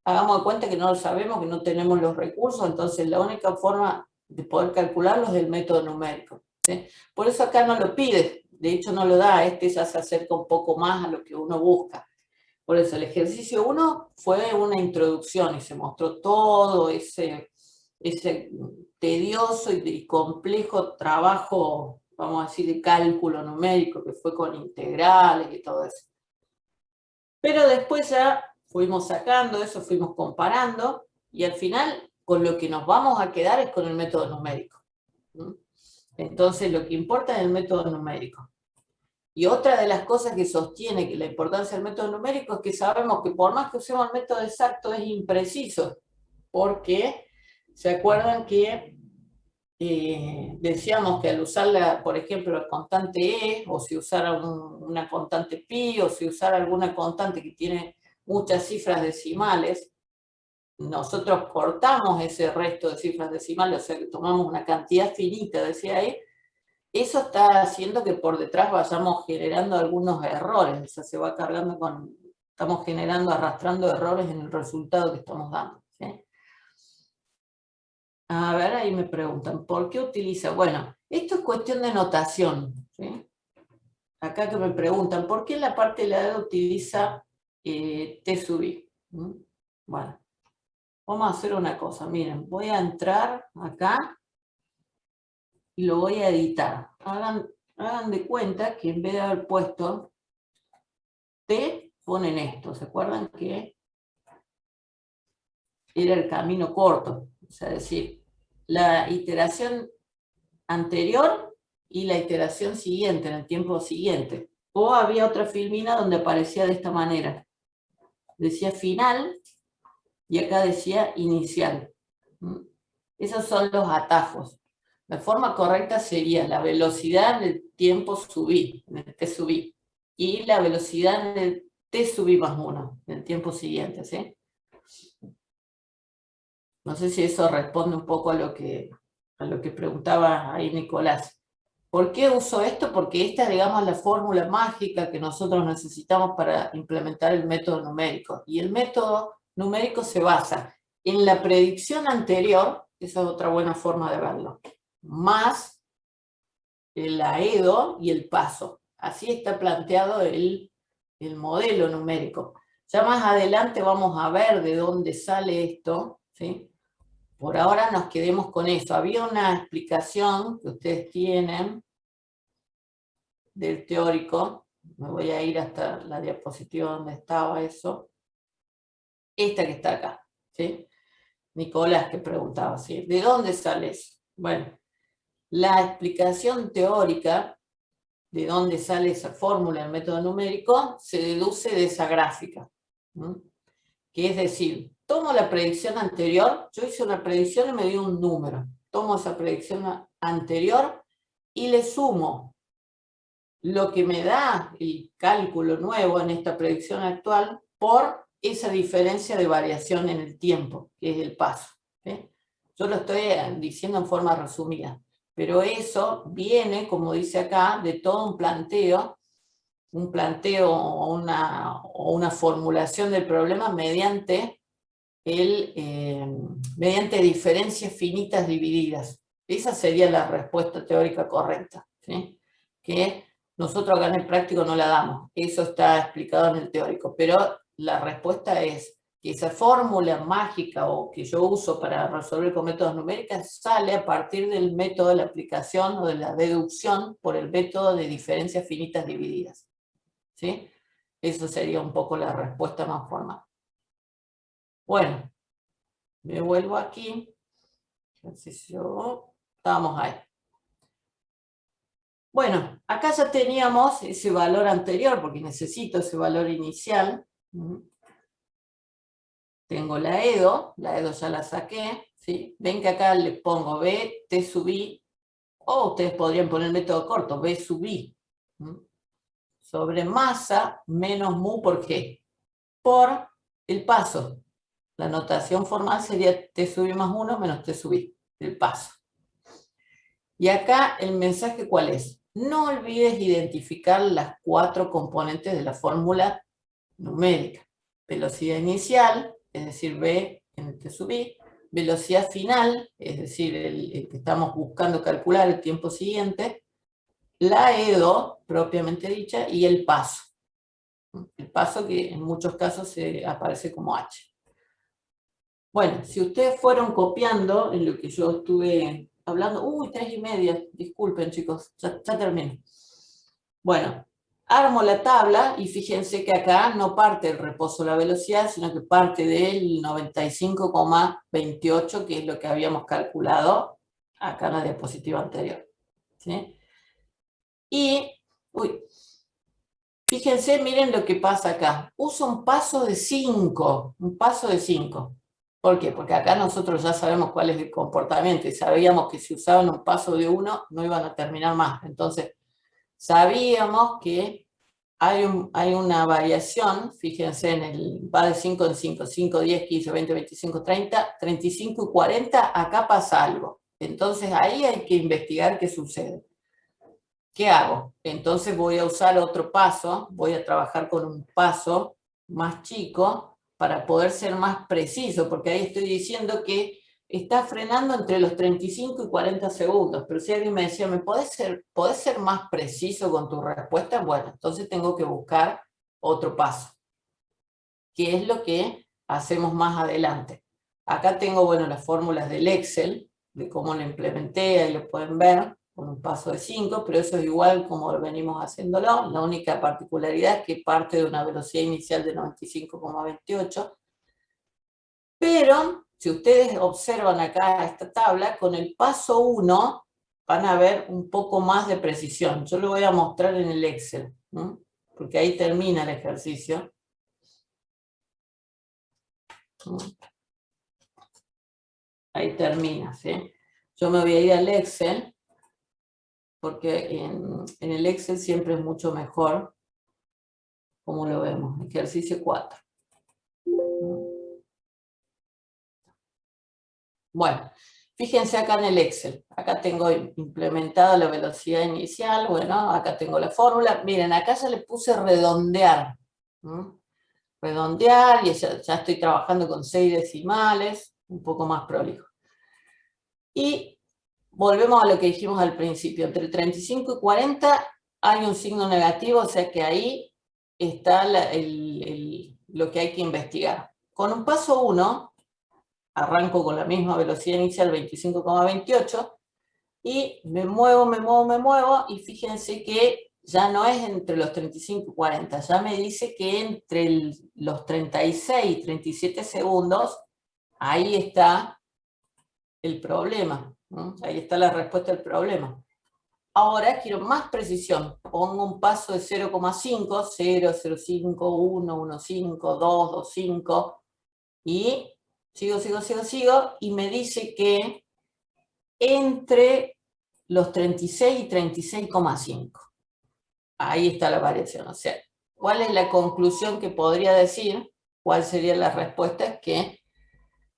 hagamos de cuenta que no lo sabemos, que no tenemos los recursos, entonces la única forma de poder calcularlo es el método numérico, ¿sí? Por eso acá no lo pide, de hecho no lo da, ya se acerca un poco más a lo que uno busca. Por eso el ejercicio 1 fue una introducción y se mostró todo ese tedioso y complejo trabajo, vamos a decir, de cálculo numérico, que fue con integrales y todo eso. Pero después ya fuimos sacando eso, fuimos comparando, y al final con lo que nos vamos a quedar es con el método numérico. Entonces lo que importa es el método numérico. Y otra de las cosas que sostiene que la importancia del método numérico es que sabemos que por más que usemos el método exacto es impreciso, porque se acuerdan que decíamos que al usar, por ejemplo, la constante E, o si usara una constante pi, o si usara alguna constante que tiene muchas cifras decimales, nosotros cortamos ese resto de cifras decimales, o sea que tomamos una cantidad finita, decía ahí, eso está haciendo que por detrás vayamos generando algunos errores, o sea, se va cargando estamos arrastrando errores en el resultado que estamos dando, ¿sí? A ver, ahí me preguntan, ¿por qué utiliza? Bueno, esto es cuestión de notación, ¿sí? Acá que me preguntan, ¿por qué en la parte de la edad utiliza T sub I? Bueno, vamos a hacer una cosa, miren, voy a entrar acá y lo voy a editar. Hagan de cuenta que en vez de haber puesto T, ponen esto. ¿Se acuerdan que era el camino corto? O sea, es decir, la iteración anterior y la iteración siguiente, en el tiempo siguiente. O había otra filmina donde aparecía de esta manera. Decía final y acá decía inicial. Esos son los atajos. La forma correcta sería la velocidad del tiempo sub i, en el t sub i, y la velocidad del t sub i más 1, en el tiempo siguiente, ¿sí? No sé si eso responde un poco a lo que preguntaba ahí Nicolás. ¿Por qué uso esto? Porque esta es, digamos, la fórmula mágica que nosotros necesitamos para implementar el método numérico. Y el método numérico se basa en la predicción anterior, esa es otra buena forma de verlo, más el aedo y el paso. Así está planteado el modelo numérico. Ya más adelante vamos a ver de dónde sale esto, ¿sí? Por ahora nos quedemos con eso. Había una explicación que ustedes tienen del teórico. Me voy a ir hasta la diapositiva donde estaba eso. Esta que está acá, ¿sí? Nicolás que preguntaba, ¿sí? ¿De dónde sale eso? Bueno, la explicación teórica de dónde sale esa fórmula del método numérico se deduce de esa gráfica. Que es decir, tomo la predicción anterior, yo hice una predicción y me dio un número. Tomo esa predicción anterior y le sumo lo que me da el cálculo nuevo en esta predicción actual por esa diferencia de variación en el tiempo, que es el paso, ¿sí? Yo lo estoy diciendo en forma resumida, pero eso viene, como dice acá, de todo un planteo o una formulación del problema mediante diferencias finitas divididas. Esa sería la respuesta teórica correcta, ¿sí? Que nosotros acá en el práctico no la damos, eso está explicado en el teórico, pero la respuesta es que esa fórmula mágica o que yo uso para resolver con métodos numéricos sale a partir del método de la aplicación o de la deducción por el método de diferencias finitas divididas, ¿sí? Eso sería un poco la respuesta más formal. Bueno, me vuelvo aquí. Estamos ahí. Bueno, acá ya teníamos ese valor anterior, porque necesito ese valor inicial. Tengo la EDO ya la saqué, ¿sí? Ven que acá le pongo B, T sub I, o ustedes podrían poner el método corto, B sub I, sobre masa menos mu por G, por el paso. La notación formal sería T sub I más 1 menos T sub I, el paso. Y acá el mensaje ¿cuál es? No olvides identificar las 4 componentes de la fórmula numérica. Velocidad inicial, es decir, B en el T sub I, velocidad final, es decir, el que estamos buscando calcular el tiempo siguiente, la EDO, propiamente dicha, y el paso. El paso que en muchos casos se aparece como H. Bueno, si ustedes fueron copiando en lo que yo estuve hablando, 3:30, disculpen chicos, ya termino. Bueno, armo la tabla y fíjense que acá no parte el reposo de la velocidad, sino que parte del 95,28, que es lo que habíamos calculado acá en la diapositiva anterior. ¿Sí? Y, fíjense, miren lo que pasa acá. Uso un paso de 5, un paso de 5. ¿Por qué? Porque acá nosotros ya sabemos cuál es el comportamiento y sabíamos que si usaban un paso de 1 no iban a terminar más. Entonces, sabíamos que hay una variación, fíjense, va de 5 en 5, 5, 10, 15, 20, 25, 30, 35 y 40, acá pasa algo. Entonces ahí hay que investigar qué sucede. ¿Qué hago? Entonces voy a usar otro paso, voy a trabajar con un paso más chico para poder ser más preciso, porque ahí estoy diciendo que está frenando entre los 35 y 40 segundos, pero si alguien me decía, ¿podés ser más preciso con tu respuesta? Bueno, entonces tengo que buscar otro paso, que es lo que hacemos más adelante. Acá tengo, bueno, las fórmulas del Excel, de cómo lo implementé, ahí lo pueden ver, con un paso de 5, pero eso es igual como venimos haciéndolo. La única particularidad es que parte de una velocidad inicial de 95,28, pero si ustedes observan acá esta tabla, con el paso 1 van a ver un poco más de precisión. Yo lo voy a mostrar en el Excel, ¿no? Porque ahí termina el ejercicio. Ahí termina, ¿sí? Yo me voy a ir al Excel, porque en el Excel siempre es mucho mejor, como lo vemos, ejercicio 4. Bueno, fíjense acá en el Excel, acá tengo implementada la velocidad inicial, bueno, acá tengo la fórmula, miren, acá ya le puse redondear, ¿no? Redondear, y ya estoy trabajando con 6 decimales, un poco más prolijo. Y volvemos a lo que dijimos al principio, entre 35 y 40 hay un signo negativo, o sea que ahí está lo que hay que investigar. Con un paso 1, arranco con la misma velocidad inicial, 25,28, y me muevo, y fíjense que ya no es entre los 35 y 40, ya me dice que entre los 36 y 37 segundos, ahí está el problema, ¿no? Ahí está la respuesta al problema. Ahora quiero más precisión, pongo un paso de 0,5, 0, 0,5, 1, 1,5, 2, 2,5, y sigo, y me dice que entre los 36 y 36,5. Ahí está la variación. O sea, ¿cuál es la conclusión que podría decir? ¿Cuál sería la respuesta? Es que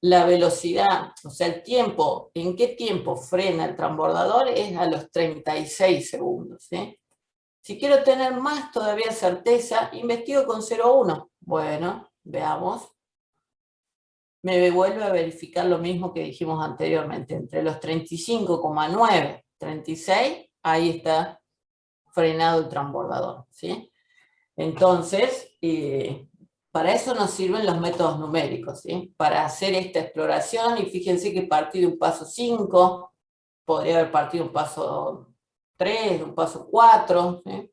la velocidad, o sea, el tiempo, ¿en qué tiempo frena el transbordador? Es a los 36 segundos, ¿sí? Si quiero tener más todavía certeza, investigo con 0,1. Bueno, veamos. Me vuelve a verificar lo mismo que dijimos anteriormente, entre los 35,9 y 36, ahí está frenado el transbordador, ¿sí? Entonces, para eso nos sirven los métodos numéricos, ¿sí? Para hacer esta exploración, y fíjense que partí de un paso 5, podría haber partido un paso 3, un paso 4, ¿sí?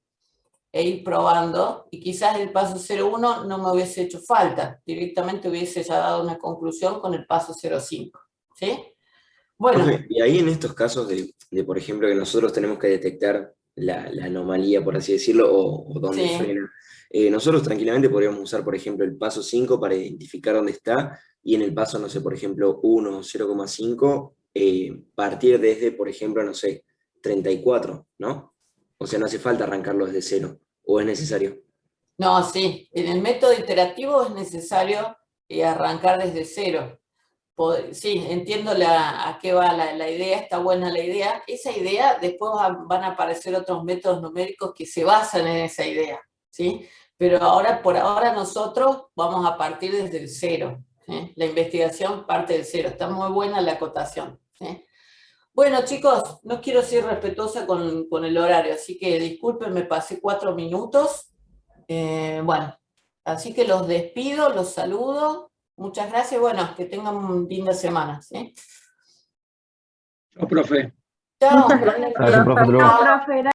E ir probando, y quizás el paso 0,1 no me hubiese hecho falta, directamente hubiese ya dado una conclusión con el paso 0,5, ¿sí? Bueno. Profe, y ahí en estos casos de, por ejemplo, que nosotros tenemos que detectar la anomalía, por así decirlo, o dónde Sí. frena, nosotros tranquilamente podríamos usar, por ejemplo, el paso 5 para identificar dónde está, y en el paso, no sé, por ejemplo, 1 o 0,5, partir desde, por ejemplo, no sé, 34, ¿no? O sea, no hace falta arrancarlo desde 0, ¿o es necesario? No, sí, en el método iterativo es necesario arrancar desde 0. Sí, entiendo a qué va la idea, está buena la idea. Esa idea, después van a aparecer otros métodos numéricos que se basan en esa idea, ¿sí? Pero por ahora nosotros vamos a partir desde el 0. ¿sí? La investigación parte de cero. Está muy buena la acotación, ¿sí? Bueno, chicos, no quiero ser respetuosa con el horario, así que disculpen, me pasé 4 minutos. Bueno, así que los despido, los saludo. Muchas gracias. Bueno, que tengan una linda semana, ¿sí? Chao, profe. Chao. Gracias, profe. Hasta luego. Chao.